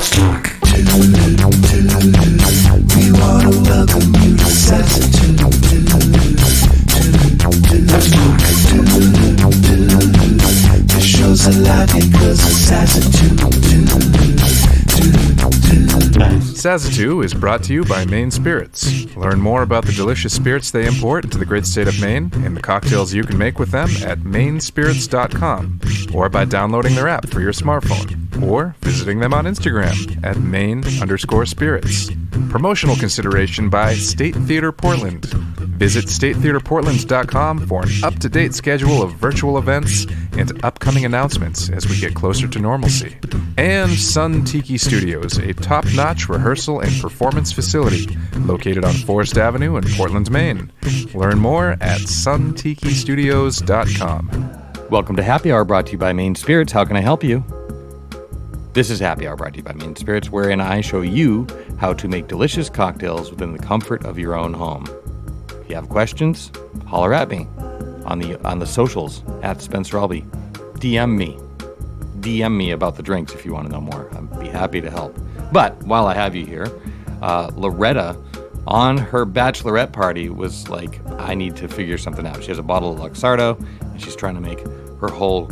Let's talk. We wanna welcome you to SAZETU. Let's talk. This show's alive because of SAZETU. SAZETU is brought to you by Maine Spirits. Learn more about the delicious spirits they import into the great state of Maine and the cocktails you can make with them at mainspirits.com or by downloading their app for your smartphone or visiting them on Instagram at Maine_spirits. Promotional consideration by State Theater Portland. Visit statetheaterportland.com for an up-to-date schedule of virtual events and upcoming announcements as we get closer to normalcy. And Sun Tiki Studios, a top-notch rehearsal and performance facility located on Forest Avenue in Portland, Maine. Learn more at suntikistudios.com. Welcome to Happy Hour, brought to you by Maine Spirits. How can I help you? This is Happy Hour, brought to you by Maine Spirits, wherein I show you how to make delicious cocktails within the comfort of your own home. If you have questions, holler at me on the socials at Spencer Albee. DM me about the drinks if you want to know more. I'd be happy to help. But while I have you here, Loretta on her bachelorette party was like, I need to figure something out. She has a bottle of Luxardo and she's trying to make her whole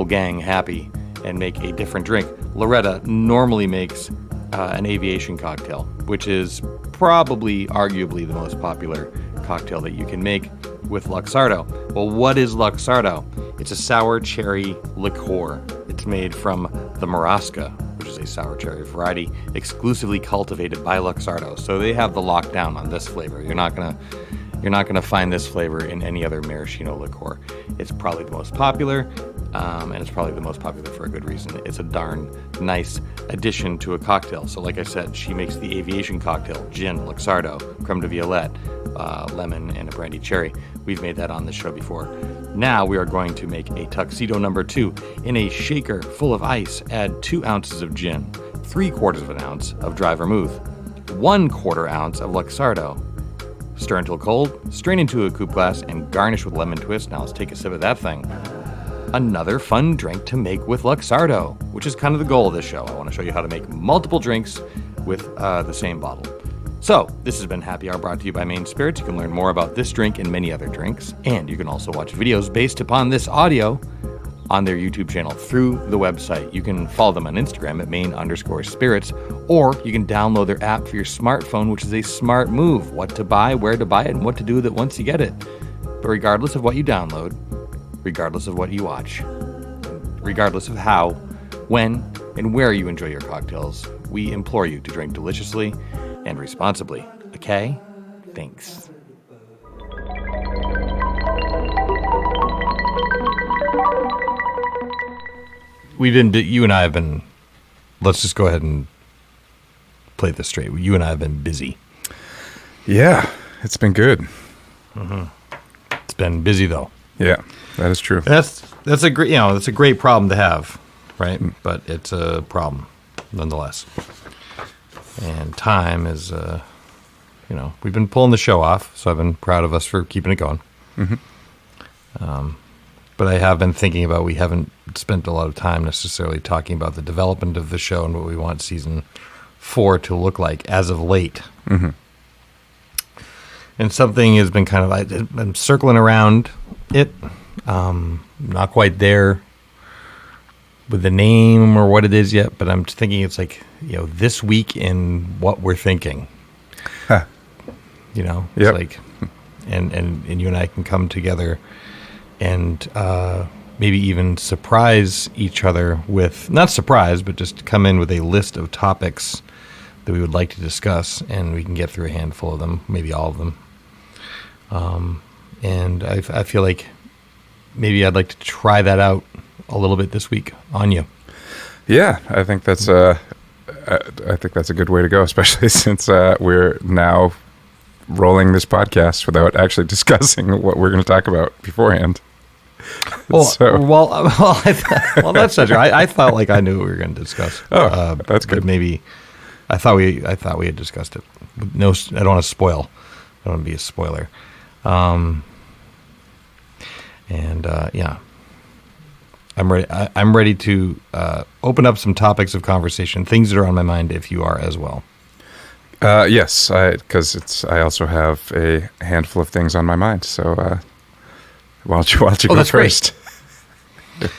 gang happy and make a different drink. Loretta normally makes an aviation cocktail, which is probably arguably the most popular cocktail that you can make with Luxardo. Well, what is Luxardo? It's a sour cherry liqueur. It's made from the Marasca, which is a sour cherry variety exclusively cultivated by Luxardo. So they have the lockdown on this flavor. You're not gonna find this flavor in any other maraschino liqueur. It's probably the most popular, and it's probably the most popular for a good reason. It's a darn nice addition to a cocktail. So like I said, she makes the aviation cocktail: gin, Luxardo, creme de violette, lemon, and a brandy cherry. We've made that on this show before. Now we are going to make a tuxedo number 2. In a shaker full of ice, add 2 ounces of gin, 3/4 of an ounce of dry vermouth, 1/4 ounce of Luxardo. Stir until cold, strain into a coupe glass, and garnish with lemon twist. Now let's take a sip of that thing. Another fun drink to make with Luxardo, which is kind of the goal of this show. I want to show you how to make multiple drinks with the same bottle. So, this has been Happy Hour, brought to you by Maine Spirits. You can learn more about this drink and many other drinks, and you can also watch videos based upon this audio on their YouTube channel through the website. You can follow them on Instagram at Maine_spirits, or you can download their app for your smartphone, which is a smart move. What to buy, where to buy it, and what to do with it once you get it. But regardless of what you download, regardless of what you watch, regardless of how, when, and where you enjoy your cocktails, we implore you to drink deliciously and responsibly. Okay? Thanks. You and I have been, let's just go ahead and play this straight. You and I have been busy. Yeah, it's been good. Mm-hmm. It's been busy though. Yeah, that is true. That's a great, that's a great problem to have, right? But it's a problem nonetheless. And time is, we've been pulling the show off, so I've been proud of us for keeping it going. Mm-hmm. But I have been thinking about, we haven't spent a lot of time necessarily talking about the development of the show and what we want season 4 to look like as of late. Mm-hmm. And something has been I'm circling around it, not quite there with the name or what it is yet, but I'm thinking it's like, this week in what we're thinking. Huh. It's yep. like, and you and I can come together and maybe even surprise each other with, not surprise, but just come in with a list of topics that we would like to discuss, and we can get through a handful of them, maybe all of them. And I feel like maybe I'd like to try that out a little bit this week on you. Yeah, I think that's a good way to go, especially since we're now rolling this podcast without actually discussing what we're going to talk about beforehand. Well, that's not true. I felt like I knew what we were going to discuss. Oh, that's good. Maybe I thought we had discussed it. No, I don't want to spoil. I don't want to be a spoiler. I'm ready. I'm ready to open up some topics of conversation, things that are on my mind. If you are as well. Yes, because I also have a handful of things on my mind. So why don't you go that's first? Great.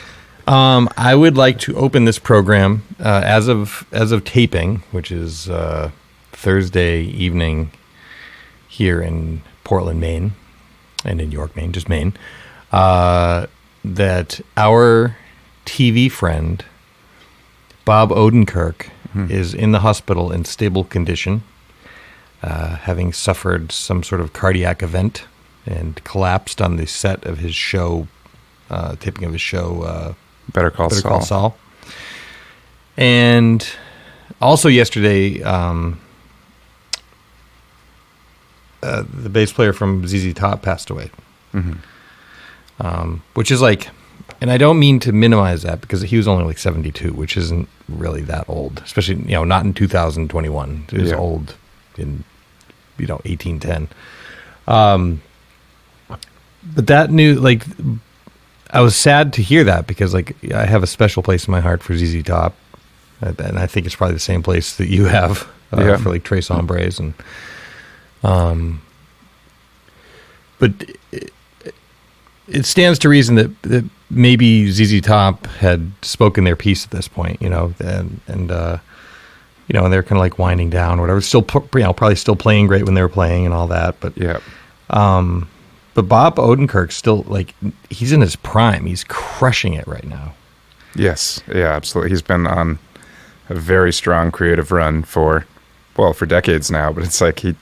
I would like to open this program as of taping, which is Thursday evening here in Portland, Maine, and in York, Maine, just Maine. That our TV friend Bob Odenkirk is in the hospital in stable condition, having suffered some sort of cardiac event and collapsed on the set of his show, taping of his show, Better Call Saul. And also yesterday, the bass player from ZZ Top passed away, which is like, and I don't mean to minimize that because he was only like 72, which isn't really that old, especially, not in 2021. It was old in, 1810. But that I was sad to hear that because I have a special place in my heart for ZZ Top. And I think it's probably the same place that you have for like Tres Hombres and, but it stands to reason that maybe ZZ Top had spoken their piece at this point, and they're kind of like winding down or whatever. Still, probably still playing great when they were playing and all that. But but Bob Odenkirk still he's in his prime. He's crushing it right now. Yes, yeah, absolutely. He's been on a very strong creative run for decades now. But it's like it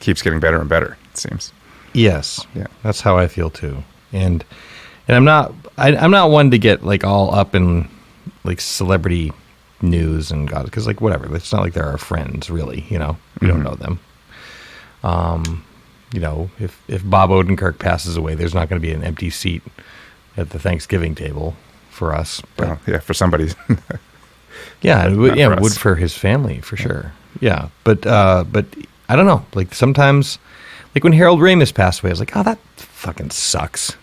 keeps getting better and better. It seems. Yes, yeah, that's how I feel too. And I'm not one to get all up in celebrity news and God, because whatever, it's not like they're our friends really. We don't know them. If Bob Odenkirk passes away, there's not going to be an empty seat at the Thanksgiving table for us. But, for somebody. it would for his family for sure. Yeah, but I don't know. Sometimes, when Harold Ramis passed away, I was like, oh, that fucking sucks.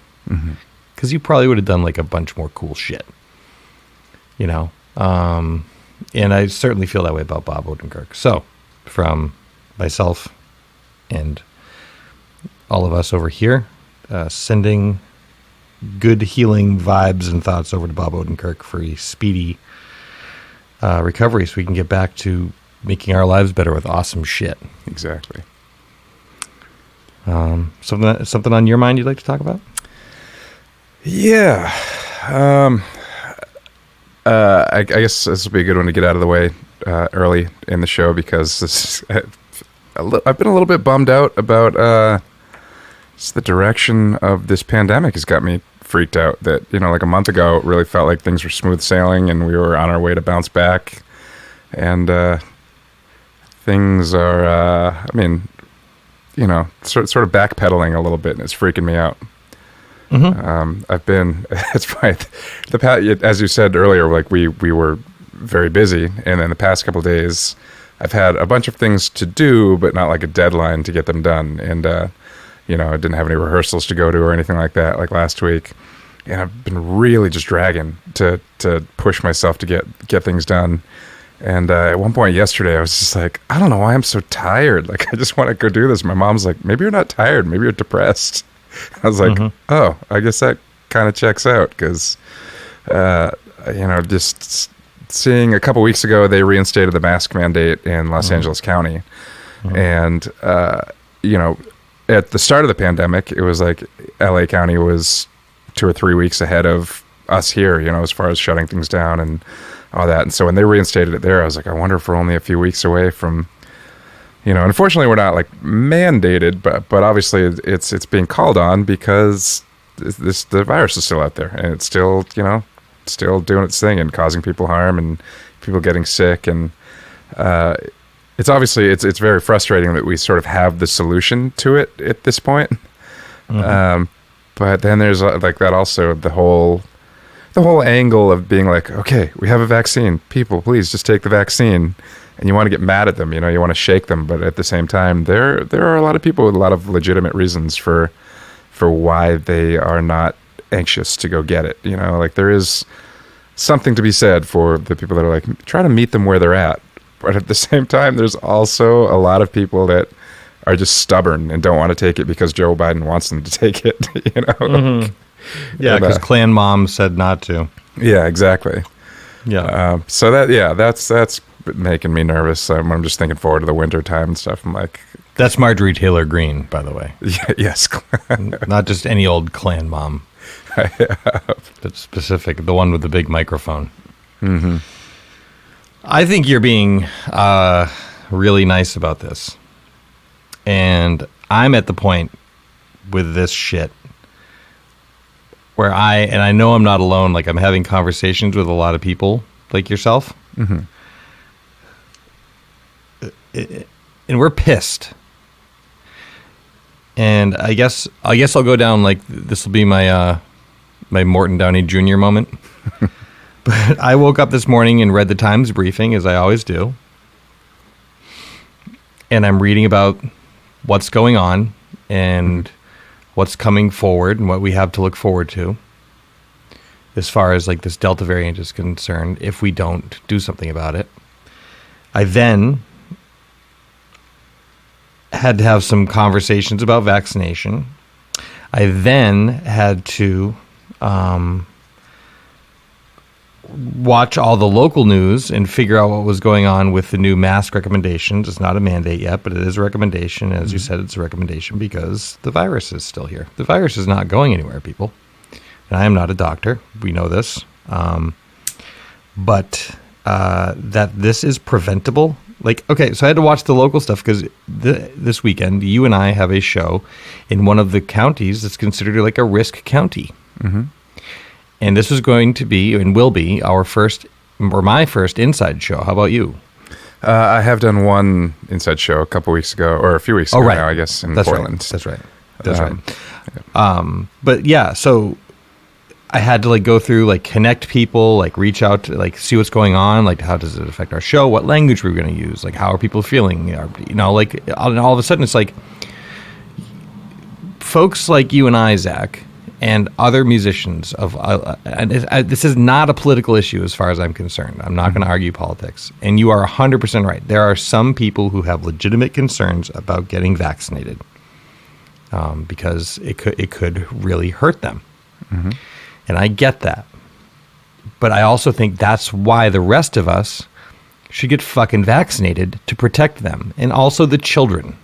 Because you probably would have done a bunch more cool shit. And I certainly feel that way about Bob Odenkirk. So, from myself and all of us over here, sending good healing vibes and thoughts over to Bob Odenkirk for a speedy recovery so we can get back to making our lives better with awesome shit. Exactly. Something on your mind you'd like to talk about? Yeah. I guess this will be a good one to get out of the way early in the show because I've been a little bit bummed out about just the direction of this pandemic has got me freaked out. That, a month ago, it really felt like things were smooth sailing and we were on our way to bounce back. And things are, sort of backpedaling a little bit, and it's freaking me out. I've been, it's probably as you said earlier, we were very busy, and then the past couple of days I've had a bunch of things to do, but not a deadline to get them done. And, I didn't have any rehearsals to go to or anything like that, last week. And I've been really just dragging to push myself to get things done. And at one point yesterday, I was just like, I don't know why I'm so tired. I just want to go do this. My mom's like, maybe you're not tired. Maybe you're depressed. I was like, oh, I guess that kind of checks out because, just seeing a couple weeks ago, they reinstated the mask mandate in Los Angeles County. And, at the start of the pandemic, it was LA County was 2 or 3 weeks ahead of us here, as far as shutting things down and all that. And so when they reinstated it there, I was like, I wonder if we're only a few weeks away from, unfortunately we're not mandated, but obviously it's being called on because the virus is still out there and it's still, still doing its thing and causing people harm and people getting sick. And it's obviously, it's very frustrating that we sort of have the solution to it at this point. But then there's that also the whole angle of being okay, we have a vaccine. People, please just take the vaccine. And you want to get mad at them, you want to shake them. But at the same time, there are a lot of people with a lot of legitimate reasons for why they are not anxious to go get it. You know, like there is something to be said for the people that are like, try to meet them where they're at. But at the same time, there's also a lot of people that are just stubborn and don't want to take it because Joe Biden wants them to take it. You know, Yeah, because Klan Mom said not to. Yeah, exactly. Yeah. So that's making me nervous. I'm just thinking forward to the winter time and stuff. I'm like, That's Marjorie Taylor Greene, by the way. yes, Not just any old Klan Mom. That's specific, the one with the big microphone. Mm-hmm. I think you're being really nice about this. And I'm at the point with this shit where I know I'm not alone, like I'm having conversations with a lot of people like yourself. Mm-hmm. And we're pissed. And I guess I'll go down like this will be my my Morton Downey Jr. moment. But I woke up this morning and read the Times briefing, as I always do. And I'm reading about what's going on and what's coming forward and what we have to look forward to as far as like this Delta variant is concerned if we don't do something about it. I then had to have some conversations about vaccination. I then had to watch all the local news and figure out what was going on with the new mask recommendations. It's not a mandate yet, but it is a recommendation. As you said, it's a recommendation because the virus is still here. The virus is not going anywhere, people. And I am not a doctor. We know this. But that this is preventable. Like, okay, so I had to watch the local stuff because this weekend, you and I have a show in one of the counties that's considered like a risk county. Mm-hmm. And this is going to be and will be our first or my first inside show. How about you? I have done one inside show a couple weeks ago, or a few weeks ago now, I guess, in Portland. That's right. That's right. But yeah, so I had to like go through, like connect people, like reach out to like see what's going on, like how does it affect our show? What language we're going to use? Like how are people feeling? You know, like all of a sudden it's like folks like you and I, Zach, and other musicians of and this is not a political issue as far as I'm concerned. I'm not going to argue politics. And you are 100% right. There are some people who have legitimate concerns about getting vaccinated because it could really hurt them. Mm-hmm. And I get that. But I also think that's why the rest of us should get fucking vaccinated to protect them. And also the children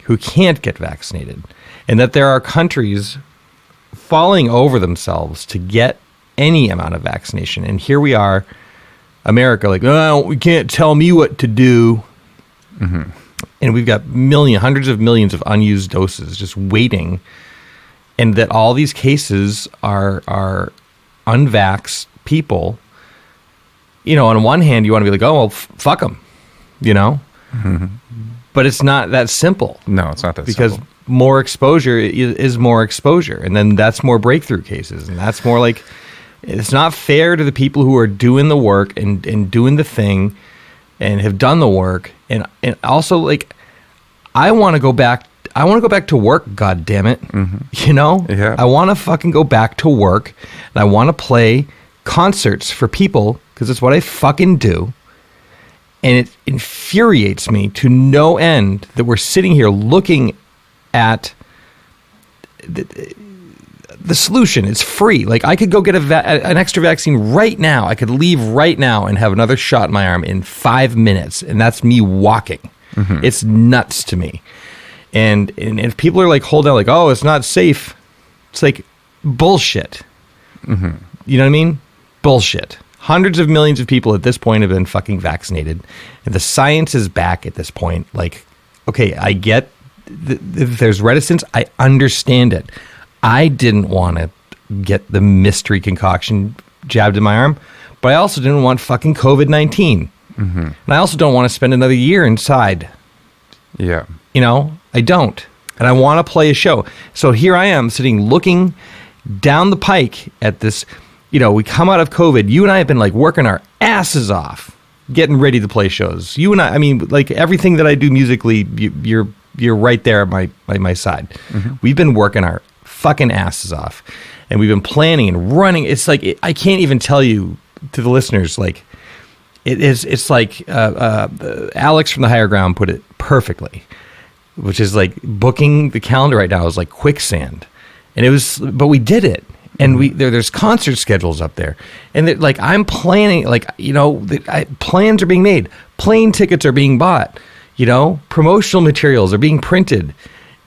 who can't get vaccinated. And that there are countries falling over themselves to get any amount of vaccination. And here we are, America, like, oh, we can't tell me what to do. Mm-hmm. And we've got hundreds of millions of unused doses just waiting. And that all these cases are unvaxxed people. You know, on one hand, you want to be like, oh, well, fuck them, you know? Mm-hmm. But it's not that simple. No, it's not that because simple. More exposure is more exposure. And then that's more breakthrough cases. And that's more like, it's not fair to the people who are doing the work and doing the thing and have done the work. And also, like, I want to go back to work, God damn it. Mm-hmm. You know? Yeah. I want to fucking go back to work, and I want to play concerts for people because it's what I fucking do. And it infuriates me to no end that we're sitting here looking at the solution. It's free. Like, I could go get an extra vaccine right now. I could leave right now and have another shot in my arm in 5 minutes, and that's me walking. Mm-hmm. It's nuts to me. And if people are like holding out, like, oh, it's not safe, it's like bullshit. Mm-hmm. You know what I mean? Bullshit. Hundreds of millions of people at this point have been fucking vaccinated. And the science is back at this point. Like, okay, I get if there's reticence. I understand it. I didn't want to get the mystery concoction jabbed in my arm, but I also didn't want fucking COVID-19. Mm-hmm. And I also don't want to spend another year inside. Yeah. You know, I don't. And I want to play a show. So here I am sitting looking down the pike at this. You know, we come out of COVID. You and I have been like working our asses off, getting ready to play shows. You and I mean, like everything that I do musically, you're right there at my side. Mm-hmm. We've been working our fucking asses off. and we've been planning and running. It's like I can't even tell you to the listeners. Like it's like Alex from the Higher Ground put it perfectly, which is like booking the calendar right now is like quicksand, and it was. But we did it. And there's concert schedules up there, and like I'm planning, like plans are being made, plane tickets are being bought, promotional materials are being printed,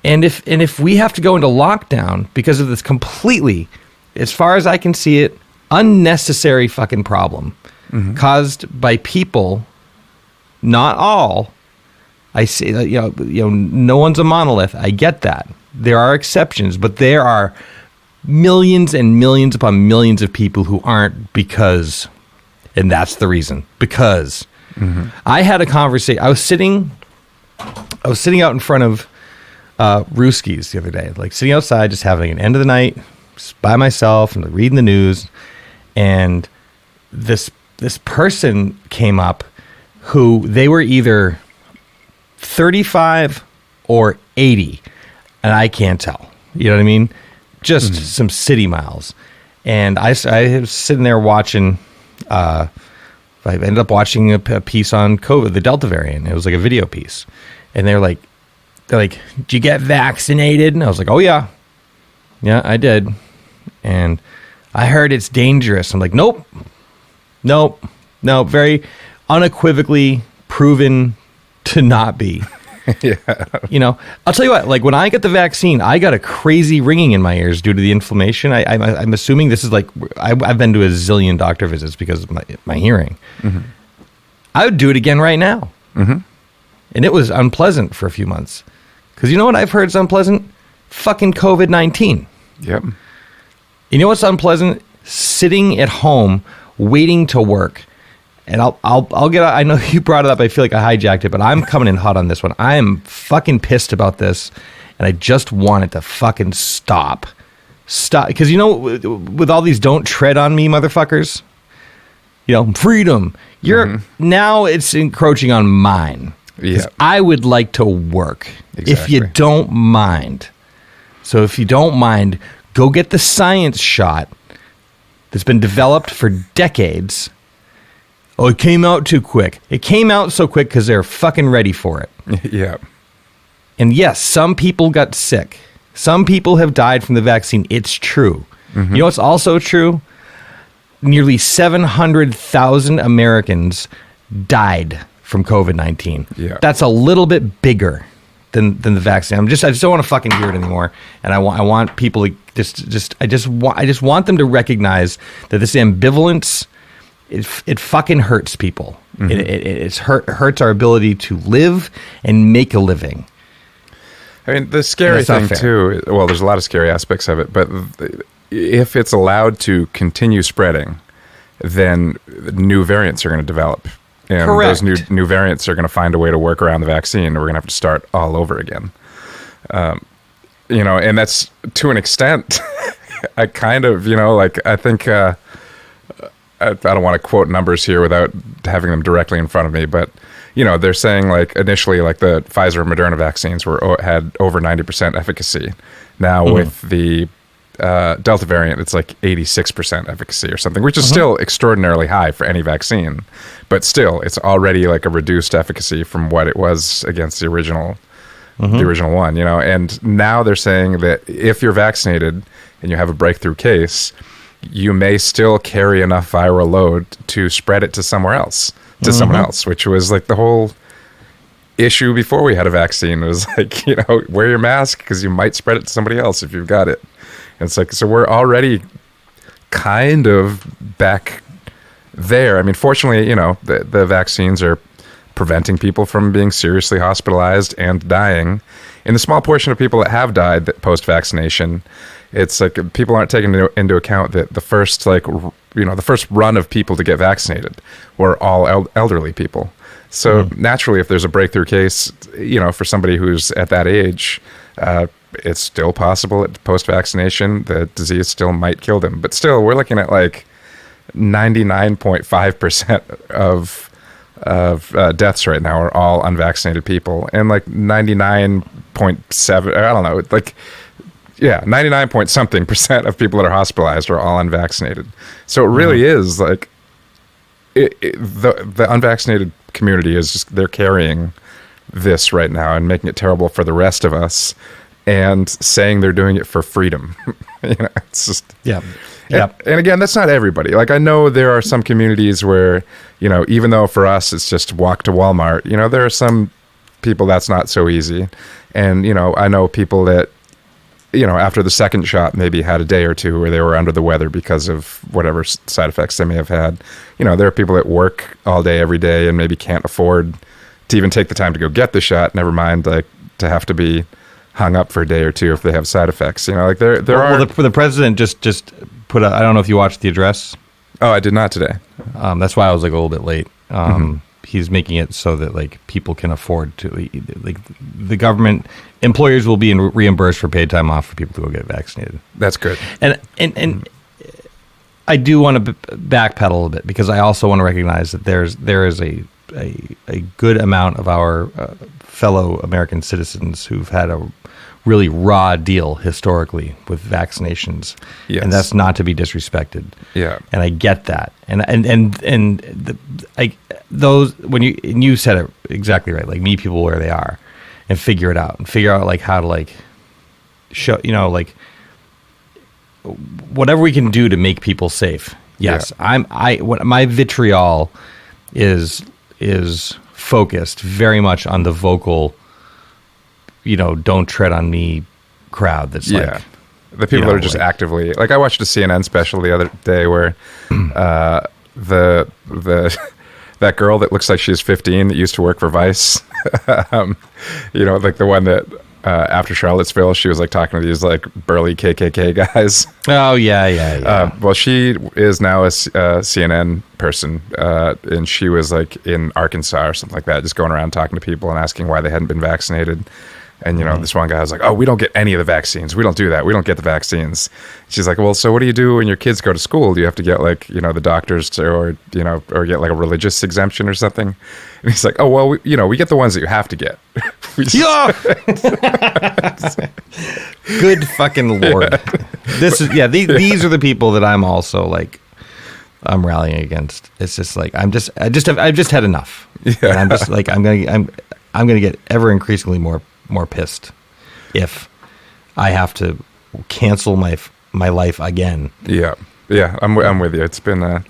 and if we have to go into lockdown because of this completely, as far as I can see it, unnecessary fucking problem caused by people, not all. I say no one's a monolith. I get that there are exceptions, but there are millions and millions upon millions of people who aren't and that's the reason. Because I had a conversation. I was sitting out in front of Rooskies the other day, like sitting outside, just having an end of the night, just by myself and reading the news. And this person came up who they were either 35 or 80, and I can't tell. You know what I mean? Just some city miles. And I was sitting there watching, I ended up watching a piece on COVID, the Delta variant. It was like a video piece. And they're like, did you get vaccinated? And I was like, oh yeah, I did. And I heard it's dangerous. I'm like, nope, very unequivocally proven to not be. Yeah. I'll tell you what, like when I get the vaccine, I got a crazy ringing in my ears due to the inflammation. I'm assuming this is like, I've been to a zillion doctor visits because of my hearing. I would do it again right now. And it was unpleasant for a few months. Because you know what I've heard is unpleasant? Fucking COVID-19. Yep. You know what's unpleasant? Sitting at home, waiting to work. And I'll get. I know you brought it up. I feel like I hijacked it, but I'm coming in hot on this one. I am fucking pissed about this, and I just want it to fucking stop. Because with all these "don't tread on me" motherfuckers, freedom. Now it's encroaching on mine. Yeah, I would like to work. Exactly. If you don't mind. So if you don't mind, go get the science shot that's been developed for decades. Oh, it came out too quick. It came out so quick because they're fucking ready for it. Yeah. And yes, some people got sick. Some people have died from the vaccine. It's true. You know what's also true? Nearly 700,000 Americans died from COVID-19. Yeah. That's a little bit bigger than the vaccine. I just don't want to fucking hear it anymore. And I want people to I just want them to recognize that this ambivalence, it fucking hurts people. It hurts our ability to live and make a living. I mean, the scary thing too, well, there's a lot of scary aspects of it, but if it's allowed to continue spreading, then new variants are going to develop. And Correct. Those new variants are going to find a way to work around the vaccine, and we're going to have to start all over again. And that's to an extent, I kind of, I think, I don't want to quote numbers here without having them directly in front of me, but they're saying like initially like the Pfizer and Moderna vaccines had over 90% efficacy. Now with the Delta variant, it's like 86% efficacy or something, which is still extraordinarily high for any vaccine, but still it's already like a reduced efficacy from what it was against the original one, and now they're saying that if you're vaccinated and you have a breakthrough case, you may still carry enough viral load to spread it to someone else, which was like the whole issue before we had a vaccine. It was like, wear your mask because you might spread it to somebody else if you've got it. And it's like, so we're already kind of back there. I mean, fortunately, the vaccines are preventing people from being seriously hospitalized and dying. In the small portion of people that have died post-vaccination, it's like people aren't taking into account that the first the first run of people to get vaccinated were all elderly people. So naturally, if there's a breakthrough case, for somebody who's at that age, it's still possible that post-vaccination, the disease still might kill them. But still, we're looking at like 99.5% of deaths right now are all unvaccinated people, and like 99.7, I don't know, like, 99 point something % of people that are hospitalized are all unvaccinated. So it really is like the unvaccinated community is just, they're carrying this right now and making it terrible for the rest of us and saying they're doing it for freedom. It's just, Yeah. And again, that's not everybody. Like, I know there are some communities where, even though for us it's just walk to Walmart, there are some people that's not so easy. And, I know people that, after the second shot maybe had a day or two where they were under the weather because of whatever side effects they may have had. There are people that work all day, every day, and maybe can't afford to even take the time to go get the shot, never mind, like, to have to be hung up for a day or two if they have side effects. Like, there are... Well, the president just put I don't know if you watched the address. Oh, I did not today. That's why I was, like, a little bit late. He's making it so that, like, people can afford to, like, the government employers will be reimbursed for paid time off for people to go get vaccinated. That's good. And I do want to backpedal a little bit because I also want to recognize that there is a good amount of our fellow American citizens who've had a really raw deal historically with vaccinations. Yes. And that's not to be disrespected. Yeah. And I get that. Those, when you said it exactly right, like, meet people where they are and figure it out and figure out, like, how to, like, show, like, whatever we can do to make people safe. Yes. Yeah. My vitriol is focused very much on the vocal, don't tread on me crowd. That's like, the people that are just actively, like, I watched a CNN special the other day where that girl that looks like she's 15 that used to work for Vice, like the one that after Charlottesville, she was, like, talking to these, like, burly KKK guys. Oh, yeah. Well, she is now a CNN person, and she was, like, in Arkansas or something like that, just going around talking to people and asking why they hadn't been vaccinated. And, this one guy was like, oh, we don't get any of the vaccines. We don't do that. We don't get the vaccines. She's like, well, so what do you do when your kids go to school? Do you have to get, like, the doctors to, or get, like, a religious exemption or something? And he's like, oh, well, we get the ones that you have to get. Good fucking Lord. This is, these are the people that I'm also, like, I'm rallying against. It's just like, I've just had enough. Yeah. And I'm just like, I'm gonna get ever increasingly more pissed if I have to cancel my life again. Yeah, I'm with you. It's been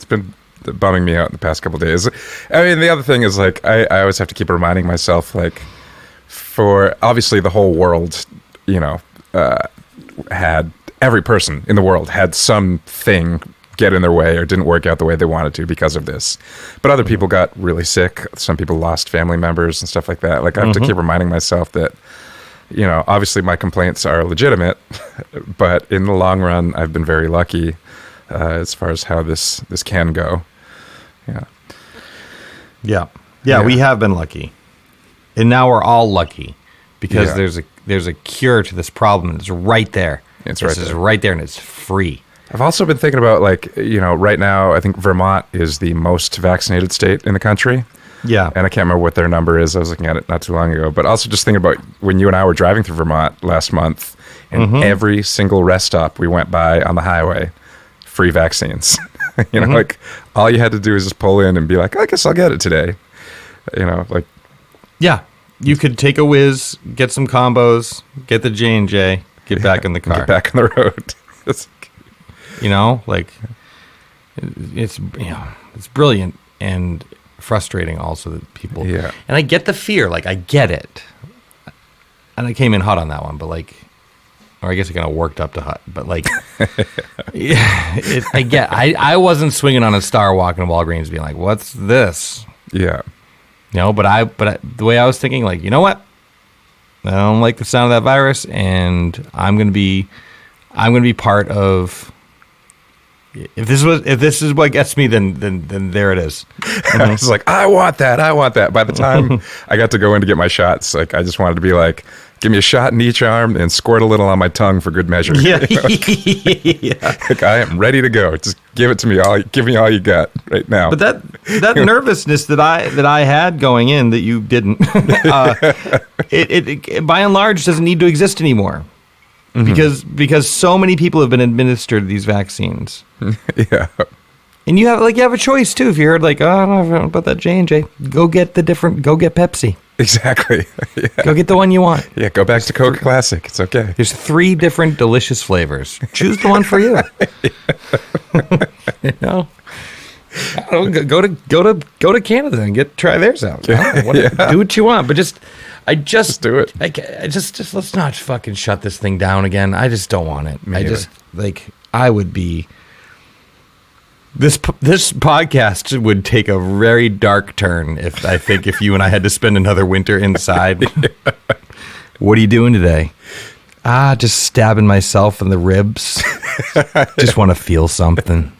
bumming me out the past couple of days. I mean, the other thing is, like, I always have to keep reminding myself, like, for obviously the whole world, had every person in the world had something get in their way or didn't work out the way they wanted to because of this. But other people got really sick. Some people lost family members and stuff like that. Like, I have to keep reminding myself that, obviously my complaints are legitimate, but in the long run, I've been very lucky as far as how this can go. Yeah, we have been lucky. And now we're all lucky because there's a cure to this problem. It's right there. This is right there, and it's free. I've also been thinking about, like, right now, I think Vermont is the most vaccinated state in the country. Yeah. And I can't remember what their number is. I was looking at it not too long ago. But also just thinking about when you and I were driving through Vermont last month, and every single rest stop we went by on the highway, free vaccines. Like, all you had to do is just pull in and be like, I guess I'll get it today. Like. Yeah. You could take a whiz, get some combos, get the J&J, get back in the car. Get back on the road. Like, it's brilliant and frustrating also that people, and I get the fear, like, I get it, and I came in hot on that one, but, like, or I guess I kind of worked up to hot, but, like, I wasn't swinging on a star walking to Walgreens being like, what's this? Yeah. But the way I was thinking, like, you know what? I don't like the sound of that virus, and I'm gonna be part of. If this is what gets me, then there it is. I was like, I want that. By the time I got to go in to get my shots, like, I just wanted to be like, give me a shot in each arm and squirt a little on my tongue for good measure. Yeah. Like, I am ready to go. Just give it to me. Give me all you got right now. But that nervousness that I had going in that you didn't, it by and large doesn't need to exist anymore. because so many people have been administered these vaccines. Yeah. And you have a choice too. If you heard like, oh, I don't know about that J&J, go get Pepsi. Exactly. Yeah. Go get the one you want. Yeah, go back to Coke Classic. It's okay. There's 3 different delicious flavors. Choose the one for you. You know? I don't know, go to Canada and try theirs out. Do what you want, but just do it. I just let's not fucking shut this thing down again. I just don't want it. I would be. This podcast would take a very dark turn if you and I had to spend another winter inside. Yeah. What are you doing today? Just stabbing myself in the ribs. Just want to feel something.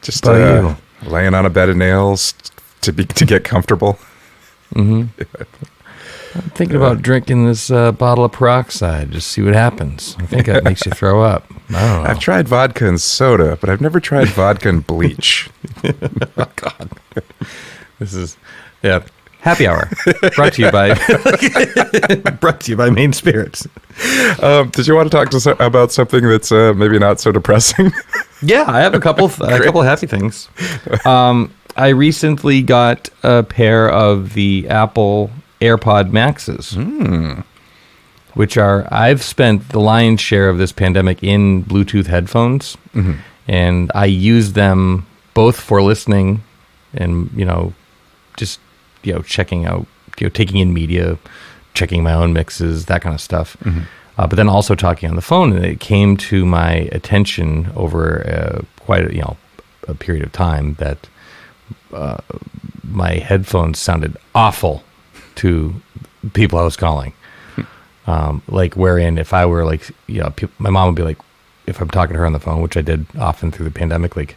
Just laying on a bed of nails to get comfortable. Mm-hmm. I'm thinking about drinking this bottle of peroxide. Just see what happens. I think that makes you throw up. I don't know. I've tried vodka and soda, but I've never tried vodka and bleach. Oh, God. This is, Happy Hour. Brought to you by Main Spirits. Did you want to talk about something that's maybe not so depressing? Yeah, I have a couple of happy things. I recently got a pair of the Apple AirPod Maxes, which I've spent the lion's share of this pandemic in Bluetooth headphones, and I use them both for listening and, just, checking out, taking in media, checking my own mixes, that kind of stuff. But then also talking on the phone, and it came to my attention over quite a period of time that my headphones sounded awful to people I was calling. Wherein if I were my mom would be like, if I'm talking to her on the phone, which I did often through the pandemic, like,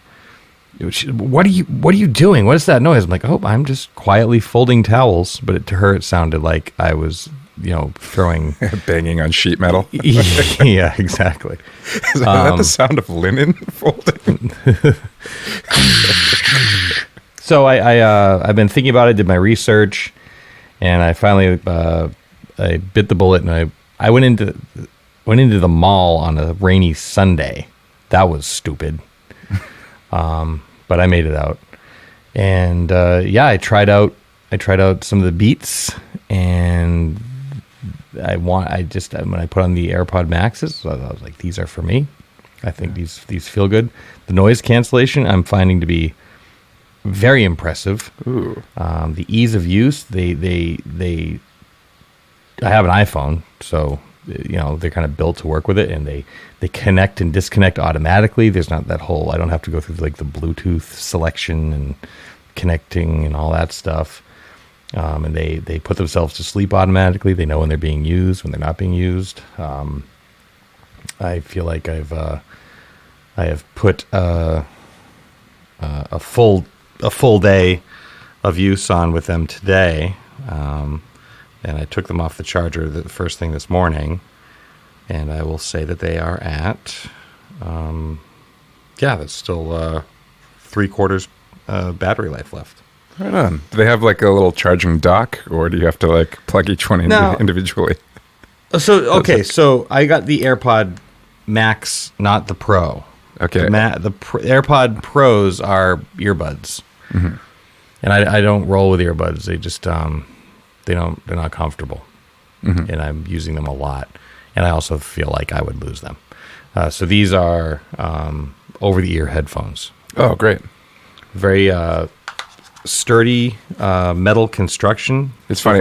what are you doing? What is that noise? I'm like, oh, I'm just quietly folding towels. But to her, it sounded like I was, throwing banging on sheet metal. Yeah, exactly. Is that the sound of linen folding? So I've been thinking about it, did my research, and I finally I bit the bullet, and I went into the mall on a rainy Sunday. That was stupid. But I made it out, and I tried out some of the Beats, and when I put on the AirPod Maxes, I was like, these are for me. I think these feel good. The noise cancellation I'm finding to be very impressive. Ooh. The ease of use, I have an iPhone, so they're kind of built to work with it, and they connect and disconnect automatically. There's not that whole, I don't have to go through the Bluetooth selection and connecting and all that stuff. And they put themselves to sleep automatically. They know when they're being used, when they're not being used. I feel like I have put a full day of use on with them today. And I took them off the charger the first thing this morning, and I will say that they are at, that's still 3/4 battery life left. Right on. Do they have a little charging dock, or do you have to plug each one individually? So I got the AirPod Max, not the Pro. Okay. The AirPod Pros are earbuds, and I don't roll with earbuds. They just they're not comfortable, and I'm using them a lot, and I also feel like I would lose them. So these are over-the-ear headphones. Oh, great! Very sturdy metal construction. It's funny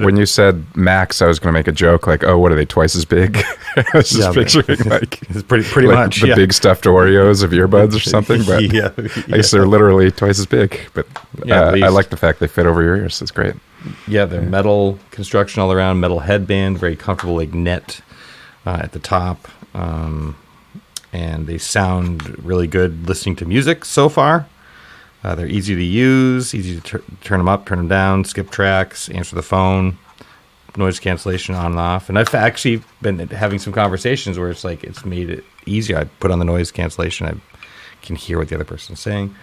when you said Max, I was going to make a joke like, "Oh, what are they? Twice as big?" I was just picturing it's pretty much the big stuffed Oreos of earbuds or something. But I guess they're literally twice as big. But I like the fact they fit over your ears. That's great. Yeah, they're metal construction all around, metal headband, very comfortable, net at the top, and they sound really good listening to music so far. They're easy to use, easy to turn them up, turn them down, skip tracks, answer the phone, noise cancellation on and off. And I've actually been having some conversations where it's made it easier. I put on the noise cancellation, I can hear what the other person's saying.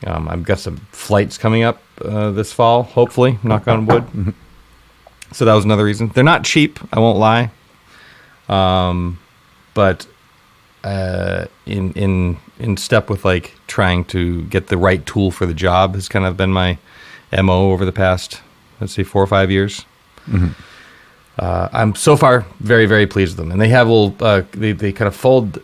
I've got some flights coming up this fall, hopefully, knock on wood. So that was another reason. They're not cheap, I won't lie. but in step with like trying to get the right tool for the job has kind of been my MO over the past, let's say, 4 or 5 years. Mm-hmm. I'm so far very, very pleased with them. And they have little, they kind of fold,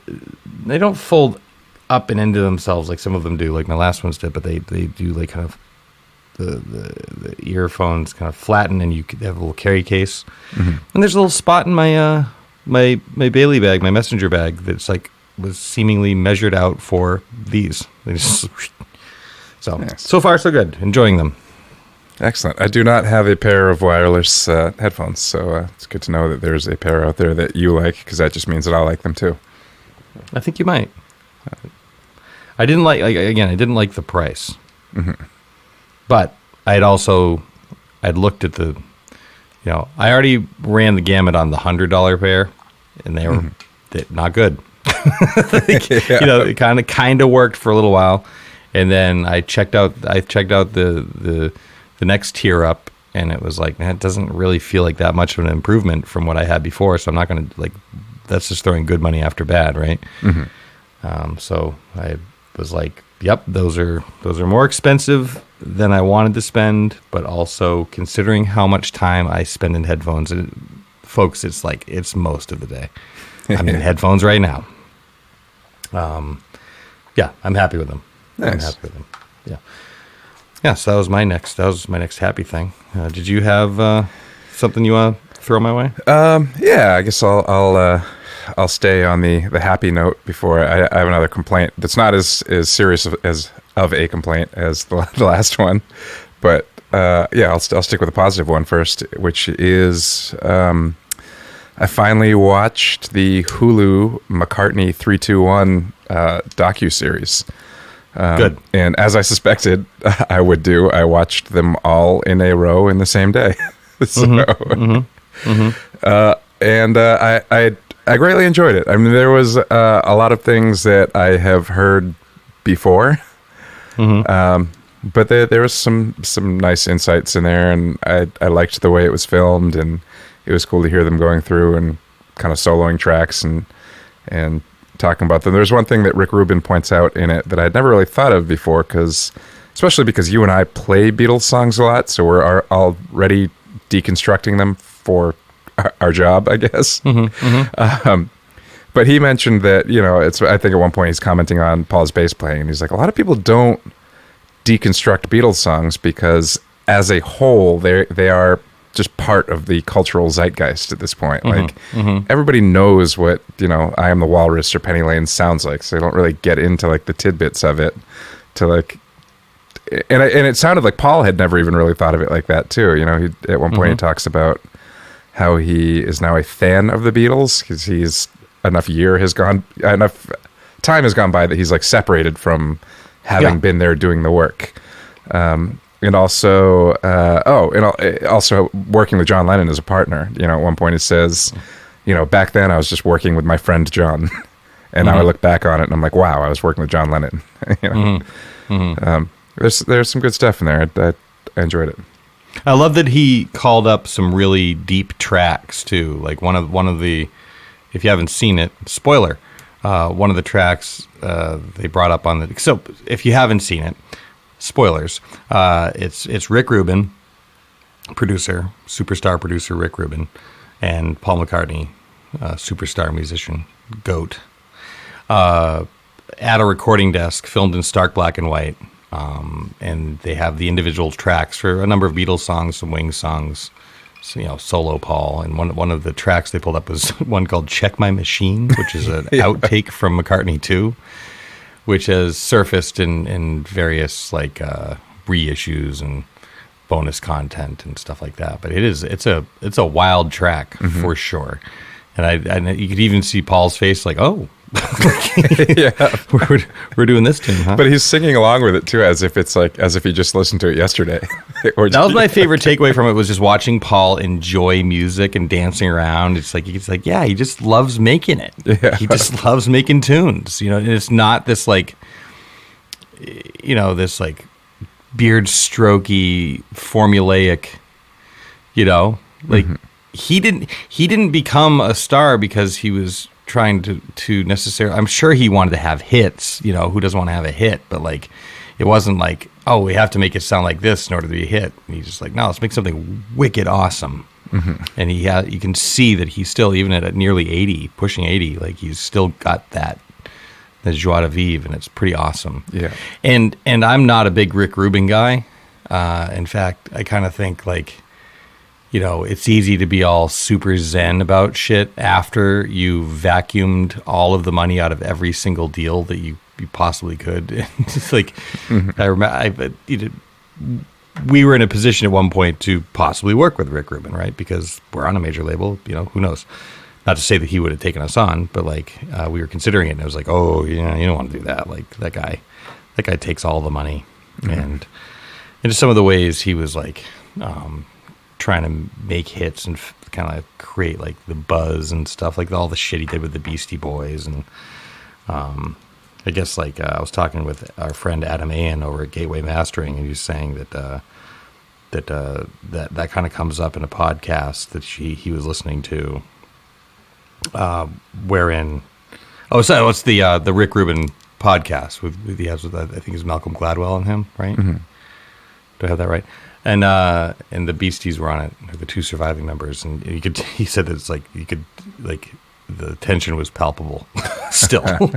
they don't fold up and into themselves like some of them do, like my last ones did, but they do like kind of the earphones kind of flatten, and you have a little carry case. Mm-hmm. And there's a little spot in my my Bailey bag, my messenger bag, that's like was seemingly measured out for these. They just, so nice. So far so good. Enjoying them. Excellent. I do not have a pair of wireless headphones, so it's good to know that there's a pair out there that you like, because that just means that I'll like them too. I think you might. I didn't like the price. Mm-hmm. But I'd looked at the, I already ran the gamut on the $100 pair, and they were not good. It kind of worked for a little while, and then I checked out the next tier up, and it was like, man, it doesn't really feel like that much of an improvement from what I had before. So I'm not going to that's just throwing good money after bad, right? Mm-hmm. So I was like, yep, those are more expensive than I wanted to spend, but also considering how much time I spend in headphones, folks, it's most of the day. I'm in headphones right now. Yeah, I'm happy with them. Nice. I'm happy with them. Yeah. Yeah, so that was my next happy thing. Did you have something you want to throw my way? Yeah, I guess I'll stay on the happy note before I have another complaint that's not as serious as a complaint as the last one, but I'll stick with the positive one first, which is I finally watched the Hulu McCartney 321 docuseries. Good. And as I suspected I would do, I watched them all in a row in the same day. And I greatly enjoyed it. I mean, there was a lot of things that I have heard before, but there was some nice insights in there, and I liked the way it was filmed, and it was cool to hear them going through and kind of soloing tracks and talking about them. There's one thing that Rick Rubin points out in it that I'd never really thought of before, especially because you and I play Beatles songs a lot, so we're already deconstructing them for our job, I guess. But he mentioned that, I think at one point he's commenting on Paul's bass playing, and he's like, a lot of people don't deconstruct Beatles songs because as a whole, they are just part of the cultural zeitgeist at this point. Everybody knows what, I Am the Walrus or Penny Lane sounds like, so they don't really get into like the tidbits of it and it sounded like Paul had never even really thought of it like that too. He at one point he talks about how he is now a fan of the Beatles because enough time has gone by that he's like separated from having been there doing the work. And also, also working with John Lennon as a partner. At one point it says, back then I was just working with my friend John, and now I look back on it and I'm like, wow, I was working with John Lennon. There's some good stuff in there. I enjoyed it. I love that he called up some really deep tracks too. Like one of the, if you haven't seen it, spoiler, one of the tracks they brought up on the. So if you haven't seen it. Spoilers. It's Rick Rubin, superstar producer Rick Rubin, and Paul McCartney, superstar musician, GOAT, at a recording desk, filmed in stark black and white, and they have the individual tracks for a number of Beatles songs, some Wings songs, solo Paul, and one of the tracks they pulled up was one called "Check My Machine," which is an outtake from McCartney 2. Which has surfaced in various reissues and bonus content and stuff like that. But it's a wild track for sure, and you could even see Paul's face like, oh, we're doing this tune, huh? But he's singing along with it too, as if he just listened to it yesterday. That was my favorite takeaway from it, was just watching Paul enjoy music and dancing around. It's like he just loves making it. Yeah. He just loves making tunes, and it's not this this beard strokey formulaic, he didn't become a star because he was trying to necessarily. I'm sure he wanted to have hits. Who doesn't want to have a hit? But like, it wasn't like, oh, we have to make it sound like this in order to be a hit. And he's just like, no, let's make something wicked awesome. And you can see that he's still, even at nearly 80, pushing 80, like he's still got that joie de vivre, and it's pretty awesome. Yeah. And I'm not a big Rick Rubin guy. In fact, I kind of think like, it's easy to be all super zen about shit after you vacuumed all of the money out of every single deal that you possibly could. It's like, I remember, we were in a position at one point to possibly work with Rick Rubin, right? Because we're on a major label, who knows? Not to say that he would have taken us on, but like we were considering it, and it was like, oh, you don't want to do that. Like that guy takes all the money, and into some of the ways he was like trying to make hits and kind of create like the buzz and stuff, like all the shit he did with the Beastie Boys, and I guess like I was talking with our friend Adam Ayan over at Gateway Mastering, and he was saying that that kind of comes up in a podcast that he was listening to, wherein it's the Rick Rubin podcast he has with I think it's Malcolm Gladwell and him, right? Do I have that right? And the Beasties were on it, the two surviving members, and he said that it's like you could like the tension was palpable still.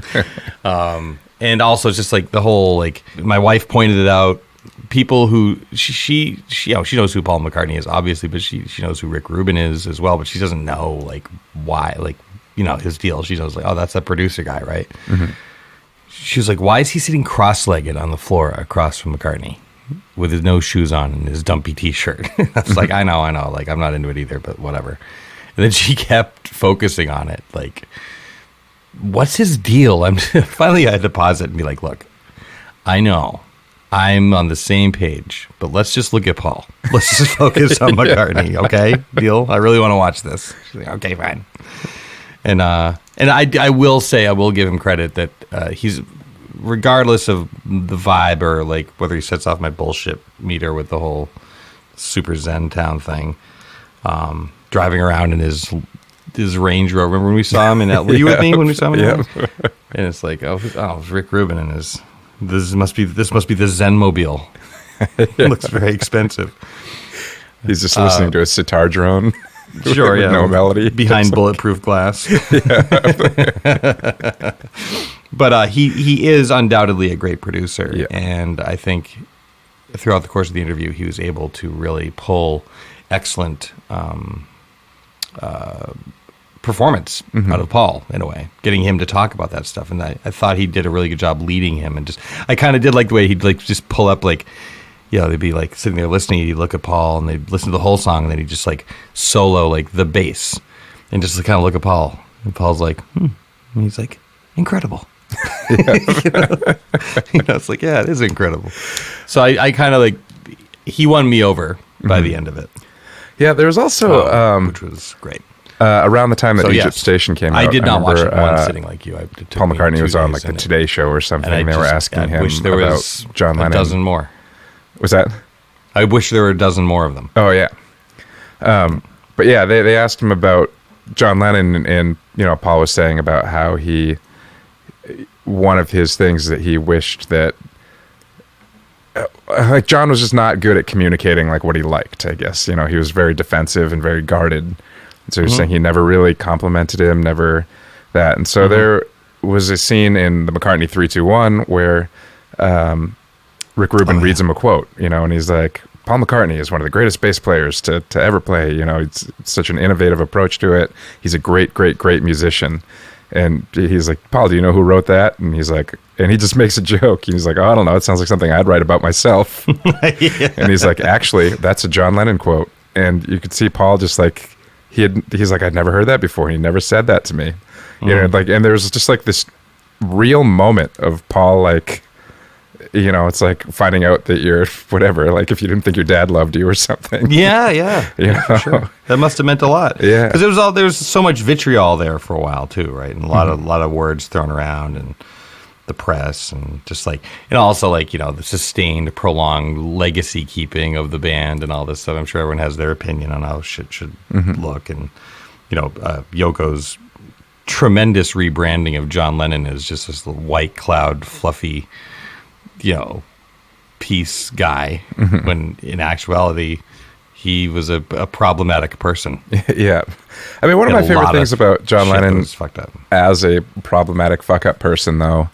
And also just like the whole, like my wife pointed it out, people who she knows who Paul McCartney is obviously, but she knows who Rick Rubin is as well, but she doesn't know like why, like his deal. She knows like, oh, that's that producer guy, right? She was like, why is he sitting cross-legged on the floor across from McCartney with his no shoes on and his dumpy t-shirt? I was like, I know, like I'm not into it either, but whatever. And then she kept focusing on it, like, what's his deal? Finally I had to pause it and be like, look, I know I'm on the same page, but let's just look at Paul. Let's just focus on McCartney, okay? Deal? I really want to watch this. She's like, okay, fine. And I will say, I will give him credit that he's, regardless of the vibe or like whether he sets off my bullshit meter with the whole super Zen town thing, driving around in his Range Rover. Remember when we saw him in that? Were you with me when we saw him in that? And it's like, oh, Rick Rubin and this must be the Zen Mobile. It looks very expensive. He's just listening to a sitar drone. Sure, with yeah. No melody. Behind bulletproof glass. But he is undoubtedly a great producer. Yeah. And I think throughout the course of the interview, he was able to really pull excellent performance out of Paul, in a way, getting him to talk about that stuff. And I thought he did a really good job leading him. And I kind of did like the way he'd like just pull up, like, they'd be like sitting there listening, he'd look at Paul and they'd listen to the whole song, and then he'd just like solo like the bass and just kind of look at Paul, and Paul's like, and he's like, incredible. It's like, yeah, it is incredible. So I kind of like, he won me over by the end of it. Yeah, there was also which was great. Around the time that Egypt Station came out, I did not watch it one sitting like you. Paul McCartney was on like the Today Show or something, and they were asking him about John Lennon. A dozen more. Was that? I wish there were a dozen more of them. Oh yeah, but yeah, they asked him about John Lennon, and Paul was saying about how one of his things that he wished that like John was just not good at communicating like what he liked. I guess he was very defensive and very guarded. So he was saying he never really complimented him, never that. And so there was a scene in the McCartney 321 where Rick Rubin reads him a quote, and he's like, Paul McCartney is one of the greatest bass players to ever play. It's such an innovative approach to it. He's a great, great, great musician. And he's like, Paul, do you know who wrote that? And he's like, and he just makes a joke. He's like, oh, I don't know. It sounds like something I'd write about myself. Yeah. And he's like, actually, that's a John Lennon quote. And you could see Paul just like, he's like, I'd never heard that before. He never said that to me. Like, and there's just like this real moment of Paul, like, it's like finding out that you're whatever, like if you didn't think your dad loved you or something. Yeah. For sure. That must have meant a lot. Yeah. Because there was so much vitriol there for a while too, right? And a lot of words thrown around, and the press, and just like, and also like, the sustained, prolonged legacy keeping of the band and all this stuff. I'm sure everyone has their opinion on how shit should look. And, Yoko's tremendous rebranding of John Lennon as just this little white cloud, fluffy, peace guy, when in actuality he was a problematic person. Yeah. I mean, one of my favorite things about John Lennon fucked up as a problematic fuck-up person, though,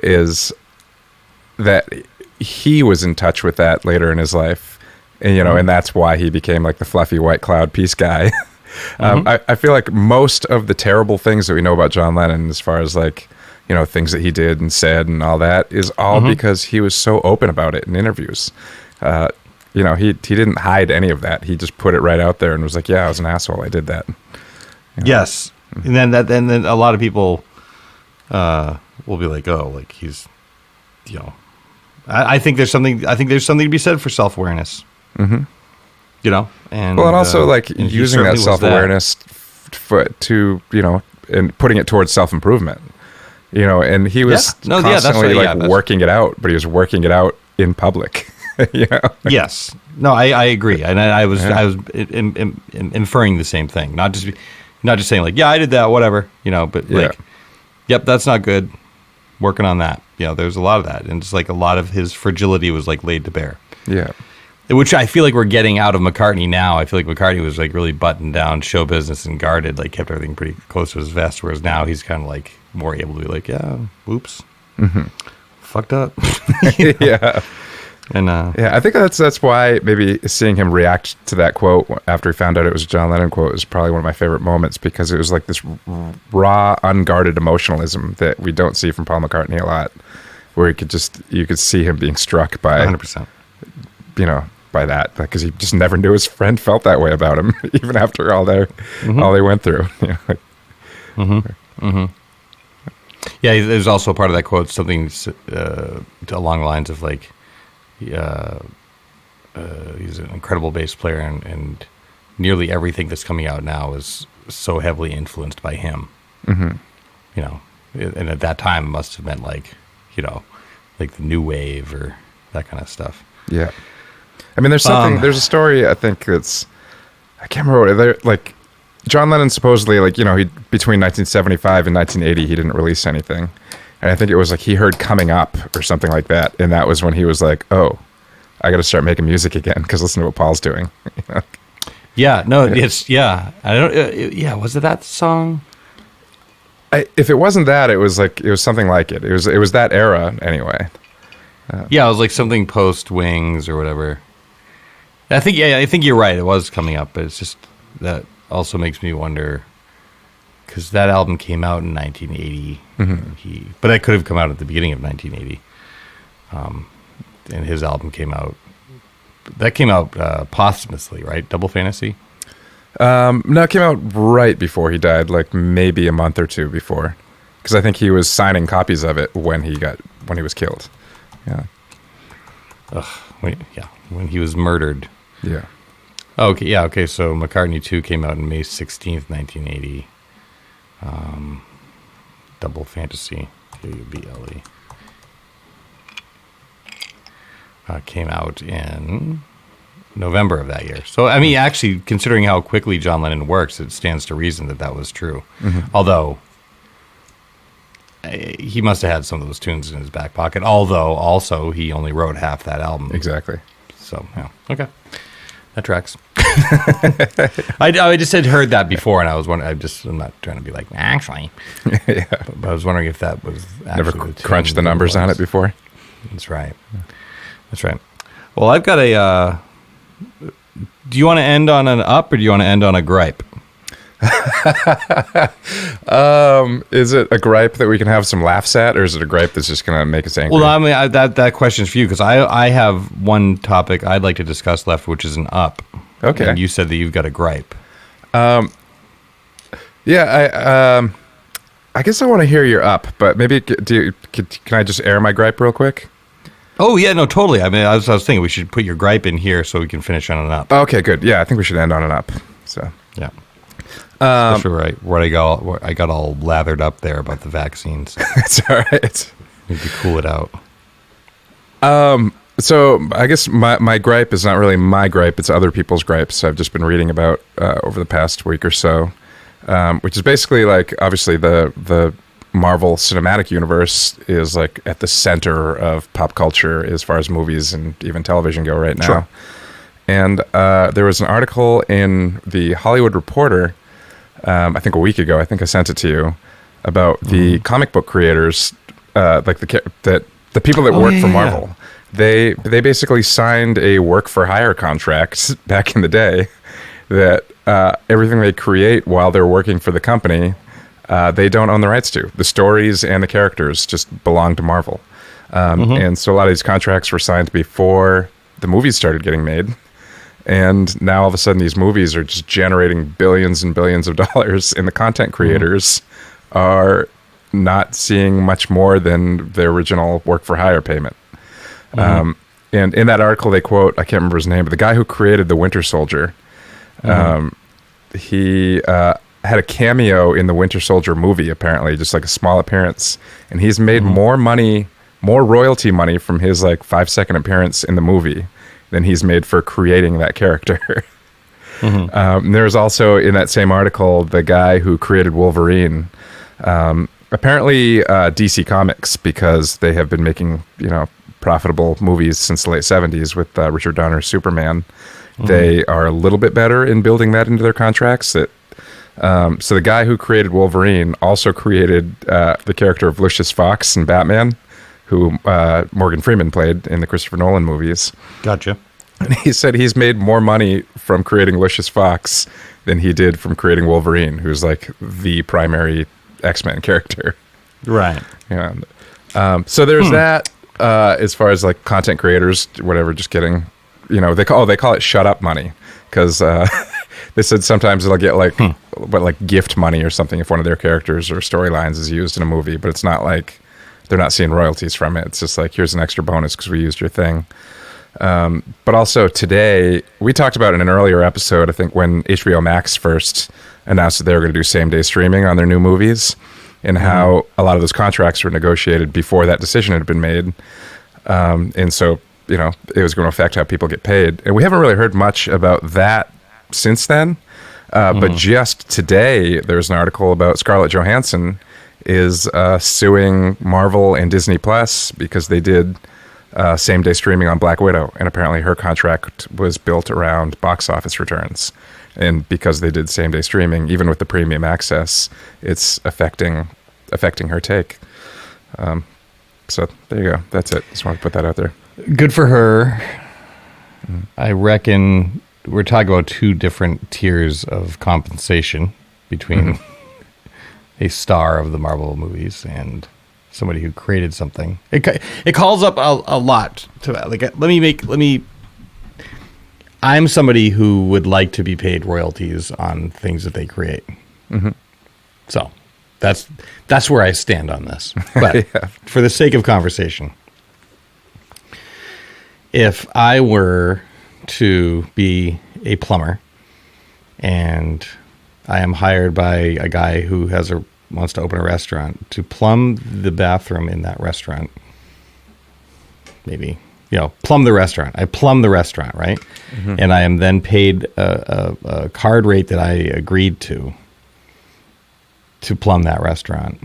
is that he was in touch with that later in his life. And, and that's why he became like the fluffy white cloud peace guy. I feel like most of the terrible things that we know about John Lennon, as far as like, things that he did and said and all that, is all because he was so open about it in interviews. He didn't hide any of that. He just put it right out there and was like, yeah, I was an asshole. I did that. Yes. And then a lot of people will be like, oh, like he's, I think there's something to be said for self-awareness. And and also like using that self-awareness to and putting it towards self-improvement. And he was constantly working it out, but he was working it out in public. Yes. No, I agree, and I was inferring the same thing, not just saying like, yeah, I did that, whatever, but like, yep, that's not good. Working on that. There's a lot of that, and it's like a lot of his fragility was like laid to bear. Yeah. Which I feel like we're getting out of McCartney now. I feel like McCartney was like really buttoned down, show business and guarded, like kept everything pretty close to his vest. Whereas now he's kind of like more able to be like, yeah, oops, fucked up. Yeah, and I think that's why maybe seeing him react to that quote after he found out it was a John Lennon quote is probably one of my favorite moments, because it was like this raw, unguarded emotionalism that we don't see from Paul McCartney a lot, where you could see him being struck by 100%. By that, because he just never knew his friend felt that way about him, even after all they went through. Yeah, there's also part of that quote, something along the lines of like, he's an incredible bass player, and nearly everything that's coming out now is so heavily influenced by him. And at that time it must have meant like, like the new wave or that kind of stuff. Yeah. I mean, there's a story, I think I can't remember what, like, John Lennon supposedly, like, between 1975 and 1980, he didn't release anything. And I think it was like he heard Coming Up or something like that. And that was when he was like, oh, I got to start making music again, because listen to what Paul's doing. Yeah, no, it's, I don't, was it that song? If it wasn't that, it was something like it. It was that era anyway. It was like something post Wings or whatever. I think you're right. It was Coming Up, but it's just that also makes me wonder, because that album came out in 1980. But that could have come out at the beginning of 1980. And his album came out. That came out posthumously, right? Double Fantasy. No, it came out right before he died, like maybe a month or two before, because I think he was signing copies of it when he was killed. Yeah. When he was murdered. Yeah. Okay. Yeah. Okay. So McCartney 2 came out on May 16th, 1980. Double Fantasy, Kuble, came out in November of that year. So I mean, actually, considering how quickly John Lennon works, it stands to reason that was true. Although he must have had some of those tunes in his back pocket. Although also he only wrote half that album. Exactly. So yeah. Okay. That tracks. I just had heard that before, and I was wondering. I'm not trying to be like, actually. Yeah. But I was wondering if that was actually never crunched the numbers on it before. That's right. That's right. Well, I've got a. Do you want to end on an up, or do you want to end on a gripe? Is it a gripe that we can have some laughs at, or is it a gripe that's just going to make us angry? Well, I mean, that question's for you, because I have one topic I'd like to discuss left, which is an up. Okay. And you said that you've got a gripe. Yeah, I guess I want to hear your up, but maybe can I just air my gripe real quick? Oh yeah, no, totally. I mean, I was thinking we should put your gripe in here so we can finish on an up. Okay, good. Yeah, I think we should end on an up. So yeah. Especially where I got all lathered up there about the vaccines. It's all right. Need to cool it out. So I guess my gripe is not really my gripe; it's other people's gripes. I've just been reading about over the past week or so. which is basically like, obviously the Marvel Cinematic Universe is like at the center of pop culture as far as movies and even television go right now. Sure. And there was an article in the Hollywood Reporter, I think a week ago, I think I sent it to you, about the comic book creators, like the people that work for Marvel. They basically signed a work for hire contract back in the day that everything they create while they're working for the company, they don't own the rights to. The stories and the characters just belong to Marvel. And so a lot of these contracts were signed before the movies started getting made. And now all of a sudden these movies are just generating billions and billions of dollars, and the content creators are not seeing much more than the original work for hire payment. And in that article they quote, I can't remember his name, but the guy who created the Winter Soldier, he had a cameo in the Winter Soldier movie, apparently, just like a small appearance. And he's made more royalty money from his like 5-second appearance in the movie than he's made for creating that character. There's also, in that same article, the guy who created Wolverine. Apparently, DC Comics, because they have been making, profitable movies since the late 70s with Richard Donner's Superman, they are a little bit better in building that into their contracts. So the guy who created Wolverine also created the character of Lucius Fox in Batman, who Morgan Freeman played in the Christopher Nolan movies. Gotcha. And he said he's made more money from creating Lucius Fox than he did from creating Wolverine, who's like the primary X-Men character. Right. Yeah. So there's that. As far as like content creators, whatever, just getting, they call it shut up money, because they said sometimes they'll get like gift money or something if one of their characters or storylines is used in a movie, but it's not like they're not seeing royalties from it. It's just like, here's an extra bonus because we used your thing. But also today, we talked about in an earlier episode, I think when HBO Max first announced that they were going to do same-day streaming on their new movies, and how a lot of those contracts were negotiated before that decision had been made. And so, it was going to affect how people get paid. And we haven't really heard much about that since then. But just today, there's an article about Scarlett Johansson is suing Marvel and Disney Plus because they did same-day streaming on Black Widow. And apparently her contract was built around box office returns. And because they did same-day streaming, even with the premium access, it's affecting her take. So there you go. That's it. Just wanted to put that out there. Good for her. I reckon we're talking about two different tiers of compensation between a star of the Marvel movies and somebody who created something. It calls up a lot to that. Like, I'm somebody who would like to be paid royalties on things that they create. So that's where I stand on this. But for the sake of conversation, if I were to be a plumber and I am hired by a guy who wants to open a restaurant to plumb the bathroom in that restaurant, maybe, plumb the restaurant. I plumb the restaurant, right? And I am then paid a card rate that I agreed to plumb that restaurant.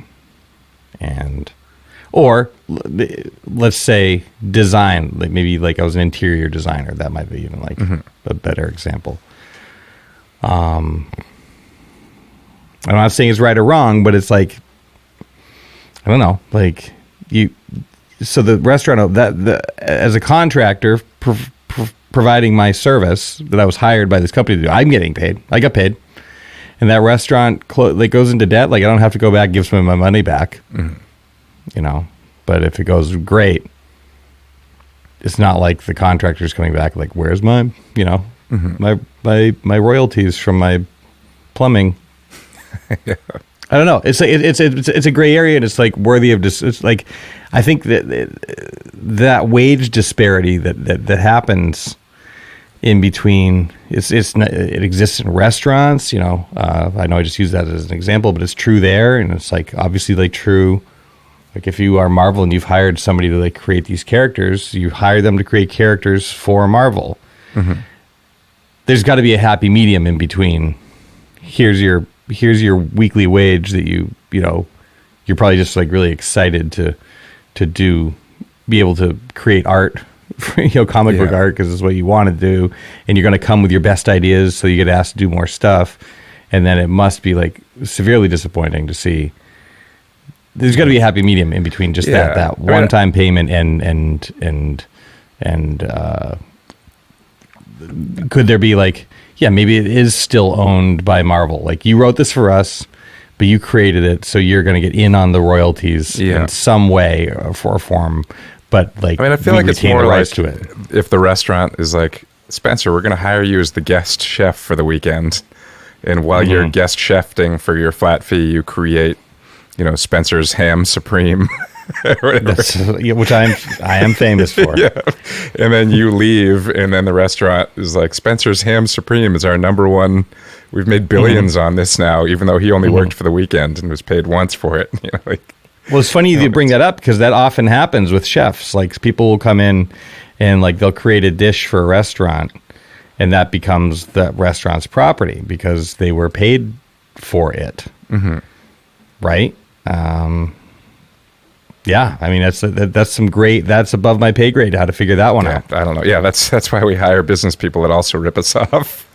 Or let's say design, like maybe like I was an interior designer. That might be even like a better example. I'm not saying it's right or wrong, but it's like, I don't know, like so the restaurant as a contractor providing my service that I was hired by this company to do, I'm getting paid. I got paid. And that restaurant goes into debt. Like, I don't have to go back and give some of my money back, But if it goes great, it's not like the contractor's coming back like, where's my, my royalties from my plumbing. I don't know. It's a gray area, and it's like worthy of it's like, I think that wage disparity that happens in between, it exists in restaurants. I know I just use that as an example, but it's true there, and it's like obviously like true. Like if you are Marvel and you've hired somebody to like create these characters, you hire them to create characters for Marvel. There's got to be a happy medium in between. Here's your here's your weekly wage that you know, you're probably just like really excited to be able to create art, you know, comic book art, because it's what you want to do, and you're going to come with your best ideas, so you get asked to do more stuff, and then it must be like severely disappointing to see. There's got to be a happy medium in between just that one-time payment and could there be like, maybe it is still owned by Marvel. Like, you wrote this for us, but you created it, so you're going to get in on the royalties in some way or form. But like, I feel like it's more like to it. If the restaurant is like, Spencer, we're going to hire you as the guest chef for the weekend, and while you're guest chefing for your flat fee, you create, you know, Spencer's Ham Supreme, which I am famous for. Yeah, and then you leave, and then the restaurant is like, Spencer's Ham Supreme is our number one. We've made billions on this now, even though he only worked for the weekend and was paid once for it. You know, like, well, it's funny you bring that up, because that often happens with chefs. Like, people will come in and like they'll create a dish for a restaurant, and that becomes the restaurant's property because they were paid for it, right? Yeah, I mean, that's some great. That's above my pay grade. How to figure that one out? I don't know. Yeah, that's why we hire business people that also rip us off.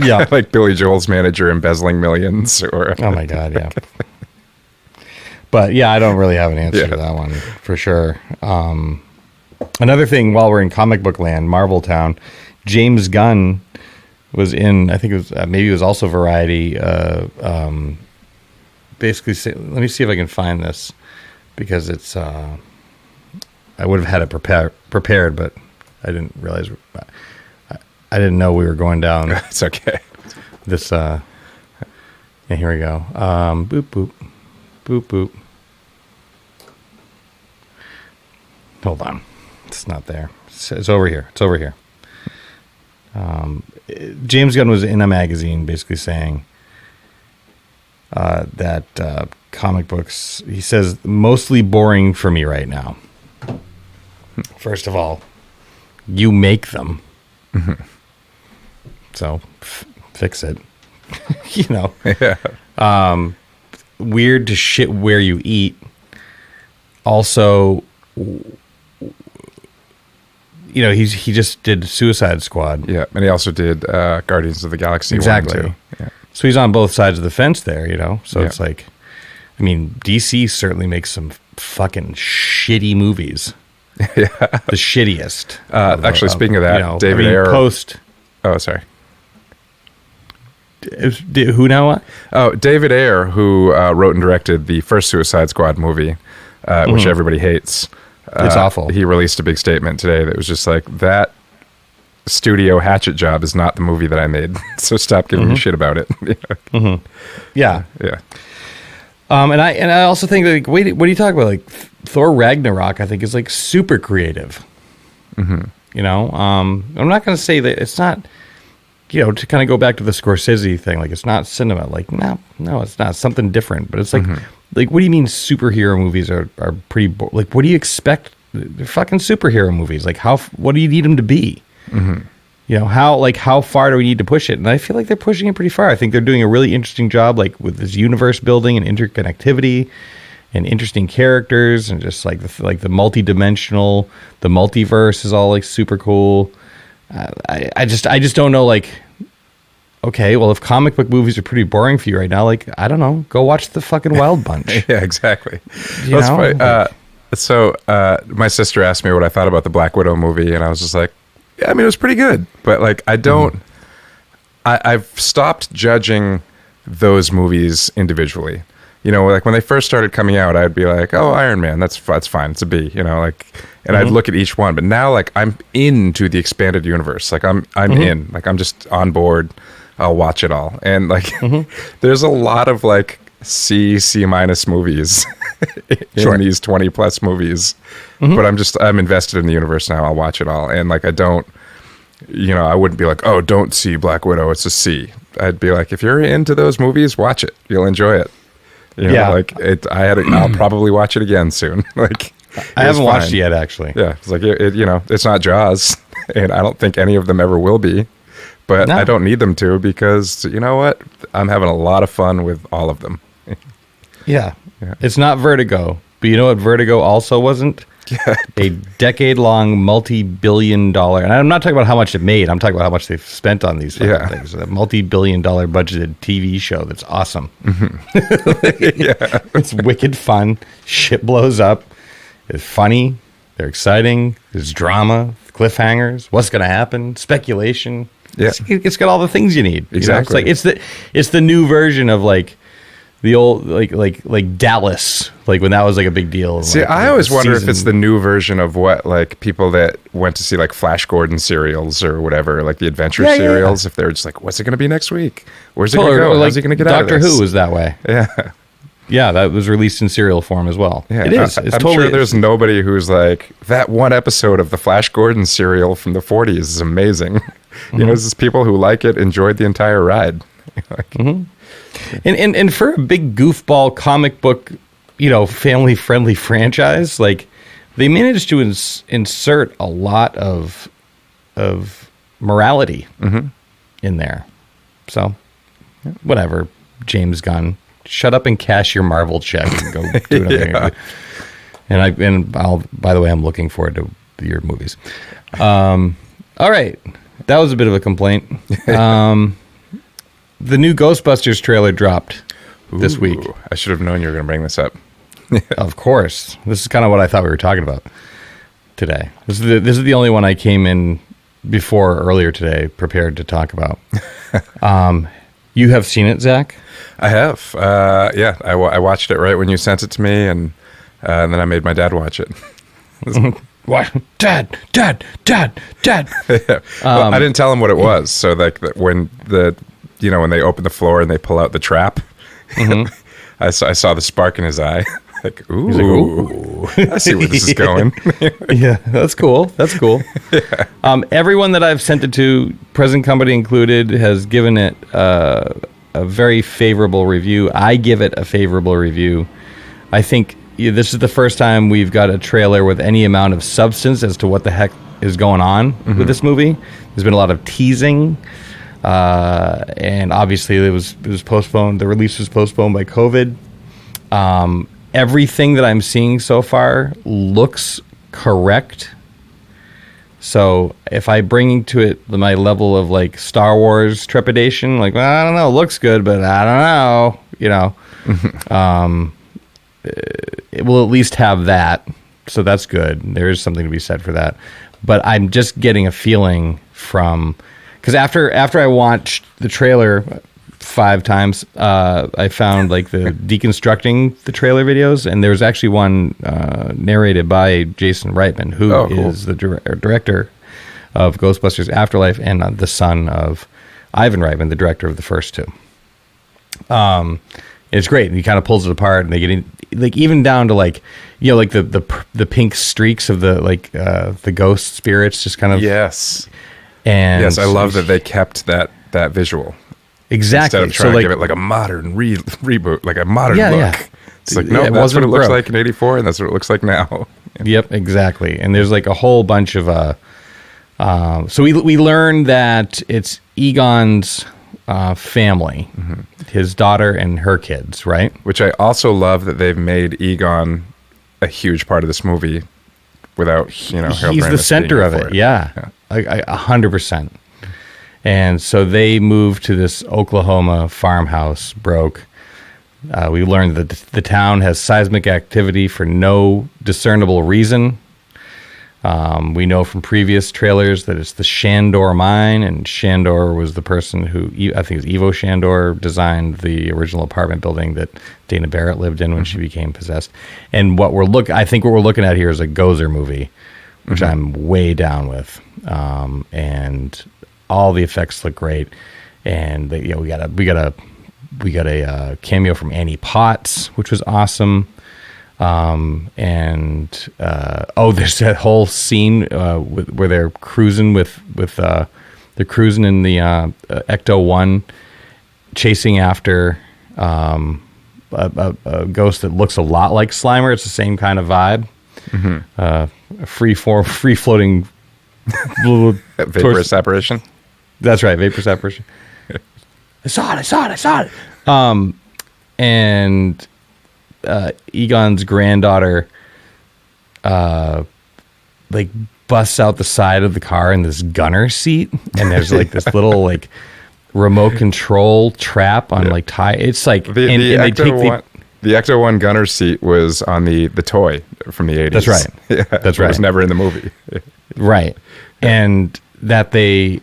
Yeah, like Billy Joel's manager embezzling millions, or oh my god, yeah. But yeah, I don't really have an answer to that one for sure. Another thing, while we're in comic book land, Marvel Town, James Gunn was in. I think it was maybe it was also Variety. Basically, let me see if I can find this, because it's. I would have had it prepared, but I didn't realize. I didn't know we were going down. It's okay. This. Yeah, here we go. Boop boop, boop boop. Hold on, it's not there. It's over here. It's over here. James Gunn was in a magazine basically saying that comic books, he says, mostly boring for me right now. First of all, you make them. So fix it. You know. Yeah. Weird to shit where you eat. Also, you know, he just did Suicide Squad. Yeah, and he also did Guardians of the Galaxy. Exactly. 1 too. Yeah. So he's on both sides of the fence there, you know? So it's like, I mean, DC certainly makes some fucking shitty movies. Yeah. The shittiest. Actually, speaking of that, you know, David Ayer. Oh, sorry. Who now what? Oh, David Ayer, who wrote and directed the first Suicide Squad movie, which everybody hates. It's awful. He released a big statement today that was just like, that studio hatchet job is not the movie that I made. So stop giving me shit about it. Yeah. Yeah. And I also think, like, wait, what are you talking about? Like, Thor Ragnarok, I think, is like super creative. You know, I'm not going to say that it's not, you know, to kind of go back to the Scorsese thing, like, it's not cinema. Like, no, it's not. It's something different. But it's like, what do you mean superhero movies are pretty, like, what do you expect? They're fucking superhero movies. Like, what do you need them to be? You know, how far do we need to push it? And I feel like they're pushing it pretty far. I think they're doing a really interesting job, like, with this universe building and interconnectivity and interesting characters, and just like the multi-dimensional, the multiverse is all like super cool. I just don't know, like, okay, well, if comic book movies are pretty boring for you right now, like, I don't know, go watch the fucking Wild Bunch. Yeah, exactly. So my sister asked me what I thought about the Black Widow movie, and I was just like, yeah, I mean, it was pretty good, but like, I don't, I've stopped judging those movies individually. You know, like when they first started coming out, I'd be like, oh, Iron Man, that's fine, it's a B, you know, like, and I'd look at each one, but now, like, I'm into the expanded universe. Like, I'm in, like, I'm just on board. I'll watch it all. And like, there's a lot of like C minus movies in these 20 plus movies, but I'm invested in the universe now. I'll watch it all. And like, I don't, you know, I wouldn't be like, oh, don't see Black Widow, it's a C. I'd be like, if you're into those movies, watch it. You'll enjoy it. You know, like I'll probably watch it again soon. Like, I haven't watched it yet, actually. Yeah. It's like, you know, it's not Jaws, and I don't think any of them ever will be. but No. I don't need them to because you know what? I'm having a lot of fun with all of them. Yeah. It's not Vertigo, but you know what Vertigo also wasn't? Yeah. A decade-long, multi-billion-dollar, and I'm not talking about how much it made. I'm talking about how much they've spent on these fucking things. A multi-billion-dollar budgeted TV show that's awesome. Yeah. It's wicked fun. Shit blows up. It's funny. They're exciting. There's drama, cliffhangers. What's going to happen? Speculation. Yeah. It's got all the things you need. Exactly. You know? It's the new version of like the old like Dallas, like when that was like a big deal. See, like, I always wonder if season- it's the new version of what like people that went to see like Flash Gordon serials or whatever, like the adventure serials. If they're just like, what's it going to be next week? Where's it going to go? Like How's he going to get out of Doctor this? Who was that way. Yeah. Yeah, that was released in serial form as well. Yeah, It is. I'm It's totally. sure there's nobody who's like, that one episode of the Flash Gordon serial from the 40s is amazing. You know, it's just people who like it enjoyed the entire ride. Like, And for a big goofball comic book, you know, family friendly franchise, like they managed to insert a lot of morality in there. So whatever, James Gunn, shut up and cash your Marvel check and go do whatever you're gonna do. And I'll by the way, I'm looking forward to your movies. All right, that was a bit of a complaint. The new Ghostbusters trailer dropped this week. Ooh, I should have known you were going to bring this up. Of course. This is kind of what I thought we were talking about today. This is the only one I came in before earlier today prepared to talk about. You have seen it, Zach? I have. Yeah, I watched it right when you sent it to me, and then I made my dad watch it. What? Dad. Yeah. Well, I didn't tell him what it was. So like when when they open the floor and they pull out the trap, I saw the spark in his eye. Like, ooh, He's like, ooh. I see where this is going. Yeah, that's cool. That's cool. Everyone that I've sent it to, present company included, has given it a very favorable review. I give it a favorable review. I think this is the first time we've got a trailer with any amount of substance as to what the heck is going on with this movie. There's been a lot of teasing, and obviously it was postponed. The release was postponed by COVID. Everything that I'm seeing so far looks correct. So if I bring to it my level of like Star Wars trepidation, like, well, I don't know, it looks good, but I don't know, you know, it will at least have that. So that's good. There is something to be said for that. But I'm just getting a feeling from, because after I watched the trailer 5 times, I found like the deconstructing the trailer videos, and there's actually one narrated by Jason Reitman, who is the director of Ghostbusters Afterlife and the son of Ivan Reitman, the director of the first 2. It's great. And he kind of pulls it apart, and they get in, like even down to like, you know, like the pink streaks of the like the ghost spirits, just kind of Yes. And yes, I love that they kept that visual. Exactly. Instead of trying to give it like a modern reboot, like a modern look. Yeah. It's like, no, It that's what wasn't it looks broke. like in 84, and that's what it looks like now. Yep, exactly. And there's like a whole bunch of so we learned that it's Egon's family, his daughter and her kids, right? Which I also love that they've made Egon a huge part of this movie without, Harold He's the Ramis center being of there it. for Yeah. 100%. And so they moved to this Oklahoma farmhouse, broke. We learned that the town has seismic activity for no discernible reason. We know from previous trailers that it's the Shandor mine, and Shandor was the person who, I think it was Ivo Shandor, designed the original apartment building that Dana Barrett lived in when she became possessed. And I think what we're looking at here is a Gozer movie, which I'm way down with. And all the effects look great. And we got a cameo from Annie Potts, which was awesome. There's that whole scene where they're cruising they're cruising in the Ecto-1, chasing after a ghost that looks a lot like Slimer. It's the same kind of vibe. Free floating Vaporous apparition. That's right, vapor sapphire. I saw it. And Egon's granddaughter, like busts out the side of the car in this gunner seat, and there's like this little like remote control trap on like tie. It's like The Ecto One gunner seat was on the toy from the 80s. That's right. Yeah, that's right. It was never in the movie. Right, and that they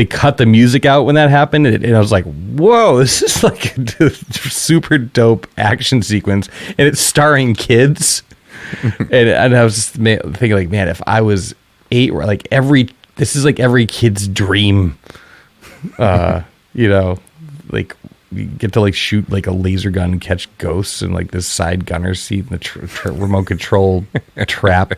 cut the music out when that happened, and I was like, whoa, this is like a super dope action sequence, and it's starring kids. and I was just thinking, like, man, if I was 8, like this is like every kid's dream. You know, like you get to like shoot like a laser gun and catch ghosts and like this side gunner seat and the remote control trap.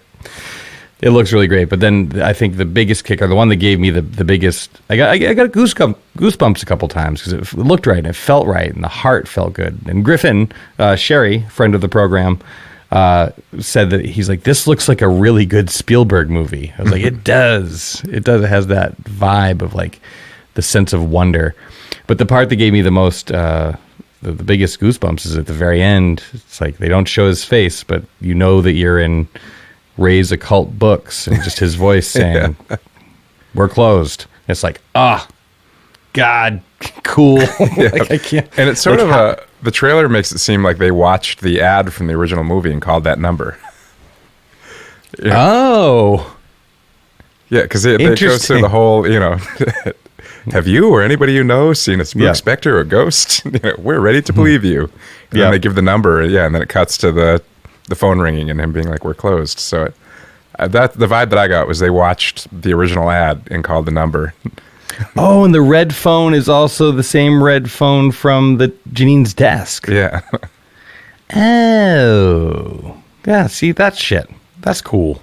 It looks really great, but then I think the biggest kicker, the one that gave me the biggest, I got goosebumps a couple times because it looked right and it felt right and the heart felt good. And Griffin, Sherry, friend of the program, said that he's like, this looks like a really good Spielberg movie. I was like, it does. It has that vibe of like the sense of wonder. But the part that gave me the most, the biggest goosebumps is at the very end. It's like they don't show his face, but you know that you're in Ray's occult books and just his voice saying, we're closed. It's like, God, cool. Like, I can't. And it's sort of the trailer makes it seem like they watched the ad from the original movie and called that number. Yeah. Oh. Yeah, because it goes through the whole, you know, have you or anybody you know seen a spook, specter, or ghost? We're ready to believe you. And then they give the number, and then it cuts to the phone ringing and him being like, we're closed. So that the vibe that I got was they watched the original ad and called the number. Oh, and the red phone is also the same red phone from the Janine's desk. Yeah. Oh. Yeah, see, that shit. That's cool.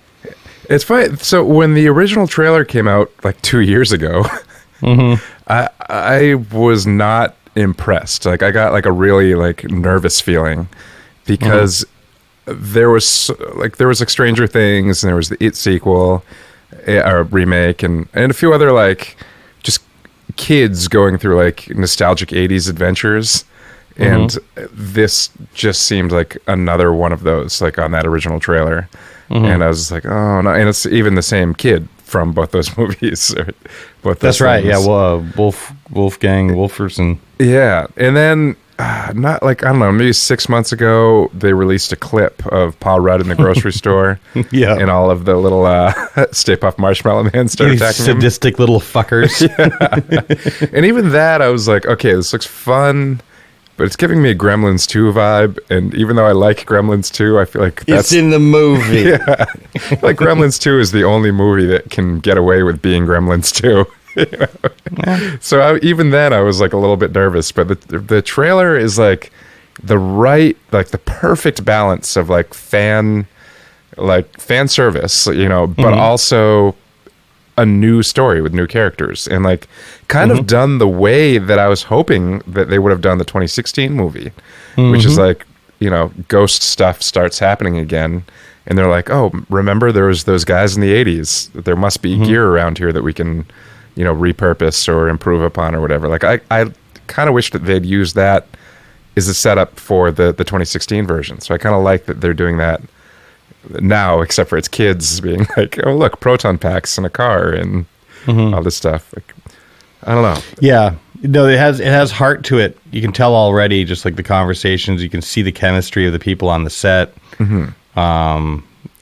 It's funny. So when the original trailer came out like 2 years ago, I was not impressed. Like I got like a really like nervous feeling because there was like Stranger Things and there was the It sequel or remake and a few other like just kids going through like nostalgic 80s adventures. And this just seemed like another one of those, like on that original trailer. And I was just like, oh no. And it's even the same kid from both those movies. That's right. Yeah. Well, Wolfgang Wolferson. Yeah. And then not like, I don't know, maybe 6 months ago, they released a clip of Paul Rudd in the grocery store. Yeah. And all of the little Stay Puft Marshmallow Man started attacking him. Sadistic little fuckers. Yeah. And even that, I was like, okay, this looks fun. But it's giving me a Gremlins 2 vibe, and even though I like Gremlins 2, I feel like it's in the movie. Yeah, like Gremlins 2 is the only movie that can get away with being Gremlins 2. You know? Yeah. So even then, I was like a little bit nervous. But the trailer is like the perfect balance of like fan service, you know, but also a new story with new characters and like kind of done the way that I was hoping that they would have done the 2016 movie, which is like, you know, ghost stuff starts happening again. And they're like, oh, remember there was those guys in the 80s. There must be gear around here that we can, you know, repurpose or improve upon or whatever. Like I kind of wish that they'd use that as a setup for the 2016 version. So I kind of like that they're doing that now, except for its kids being like, oh look, proton packs in a car and all this stuff. Like, I don't know. Yeah, no, it has heart to it. You can tell already, just like the conversations. You can see the chemistry of the people on the set.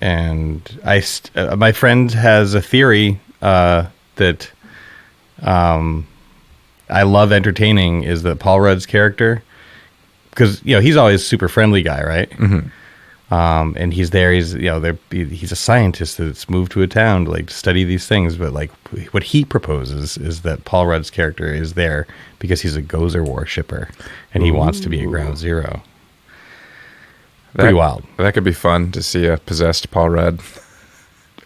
And my friend has a theory that I love entertaining is that Paul Rudd's character, because you know he's always a super friendly guy, right? And he's there. He's he's a scientist that's moved to a town to like study these things. But like what he proposes is that Paul Rudd's character is there because he's a Gozer worshipper and he wants to be at Ground Zero. Pretty wild. That could be fun to see a possessed Paul Rudd.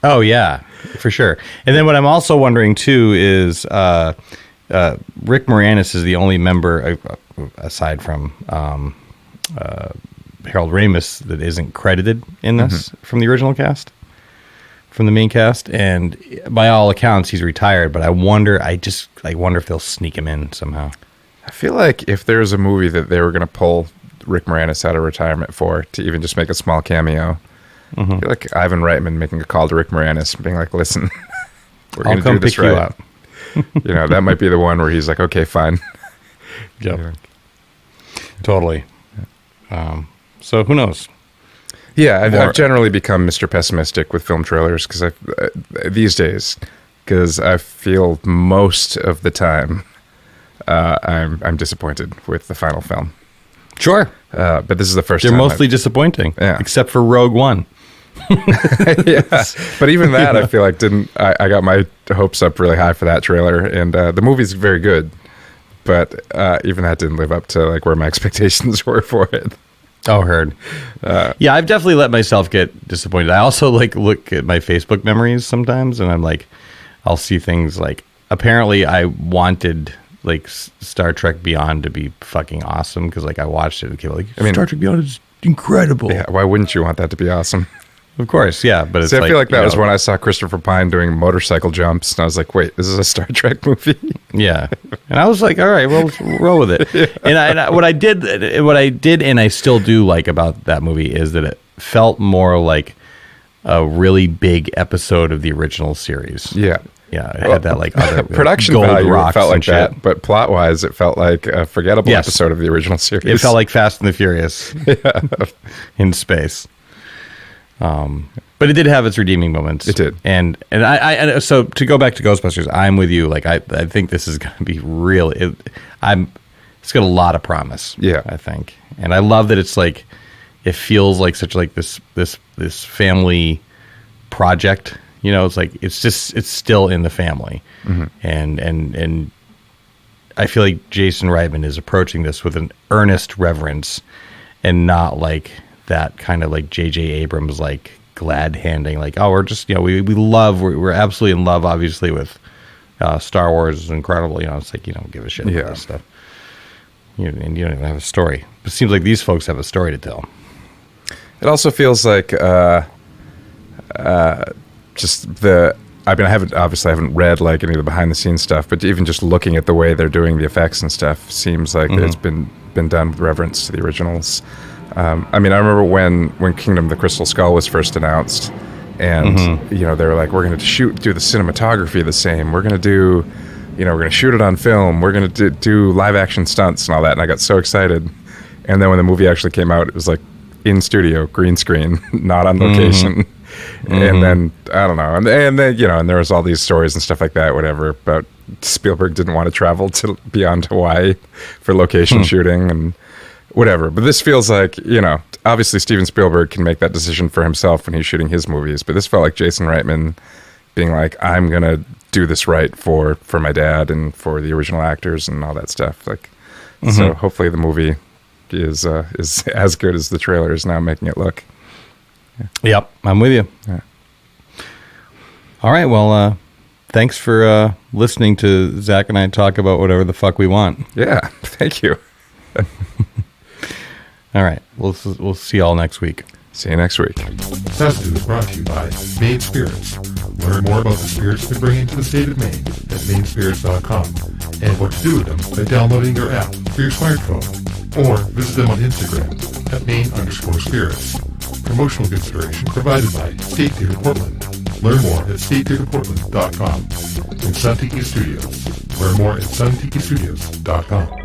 Oh yeah, for sure. And then what I'm also wondering too is Rick Moranis is the only member aside from Harold Ramis that isn't credited in this from the original cast. from the main cast, and by all accounts, he's retired. But I wonder if they'll sneak him in somehow. I feel like if there's a movie that they were going to pull Rick Moranis out of retirement for, to even just make a small cameo, I feel like Ivan Reitman making a call to Rick Moranis and being like, listen, we're going to do this right. You know, that might be the one where he's like, okay, fine. Yep. Yeah. Totally. So who knows? Yeah, I've generally become Mr. Pessimistic with film trailers because these days, because I feel most of the time I'm disappointed with the final film. Sure. But this is the first They're time. mostly disappointing, except for Rogue One. Yeah, but even that, I feel like I got my hopes up really high for that trailer, and the movie's very good, but even that didn't live up to like where my expectations were for it. Oh, heard. Yeah, I've definitely let myself get disappointed. I also like look at my Facebook memories sometimes, and I'm like, I'll see things like, apparently I wanted like Star Trek Beyond to be fucking awesome because like I watched it and people were like, Star Trek Beyond is incredible. Yeah, why wouldn't you want that to be awesome? Of course, yeah, but it's I feel like that was when I saw Christopher Pine doing motorcycle jumps, and I was like, "Wait, this is a Star Trek movie?" Yeah, and I was like, "All right, well, we'll roll with it." Yeah. And what I did, and I still do like about that movie is that it felt more like a really big episode of the original series. Yeah, yeah, it had that like other production gold value. It felt like shit. that, but plot wise, it felt like a forgettable episode of the original series. It felt like Fast and the Furious in space. But it did have its redeeming moments. It did. And I so to go back to Ghostbusters, I'm with you. Like I think this is going to be real. It's got a lot of promise. Yeah. I think. And I love that it's like, it feels like such like this family project, you know, it's like, it's still in the family. Mm-hmm. And I feel like Jason Reitman is approaching this with an earnest reverence and not like that kind of like J.J. Abrams, like glad handing, like, oh, we're just, you know, we're absolutely in love, obviously, with Star Wars is incredible. You know, it's like, you don't give a shit about this stuff. And you don't even have a story. It seems like these folks have a story to tell. It also feels like just the, I mean, I haven't read like any of the behind the scenes stuff, but even just looking at the way they're doing the effects and stuff seems like it's been done with reverence to the originals. I mean, I remember when Kingdom of the Crystal Skull was first announced, and you know, they were like, we're going to do the cinematography the same. We're going to do, you know, we're going to shoot it on film. We're going to do live action stunts and all that. And I got so excited. And then when the movie actually came out, it was like in studio, green screen, not on location. And then I don't know, and then you know, and there was all these stories and stuff like that, whatever. But Spielberg didn't want to travel to beyond Hawaii for location shooting and whatever. But this feels like, you know, obviously Steven Spielberg can make that decision for himself when he's shooting his movies, but this felt like Jason Reitman being like, I'm going to do this right for my dad and for the original actors and all that stuff. Like, so hopefully the movie is as good as the trailer is now making it look. Yep, I'm with you. Yeah. All right, well, thanks for listening to Zach and I talk about whatever the fuck we want. Yeah, thank you. All right. We'll see y'all next week. See you next week. SAZETU is brought to you by Maine Spirits. Learn more about the spirits they bring into the state of Maine at mainspirits.com and what to do with them by downloading their app for your smartphone or visit them on Instagram at Maine_spirits. Promotional consideration provided by State Theater Portland. Learn more at statetheaterportland.com and Sun Tiki Studios. Learn more at suntikistudios.com.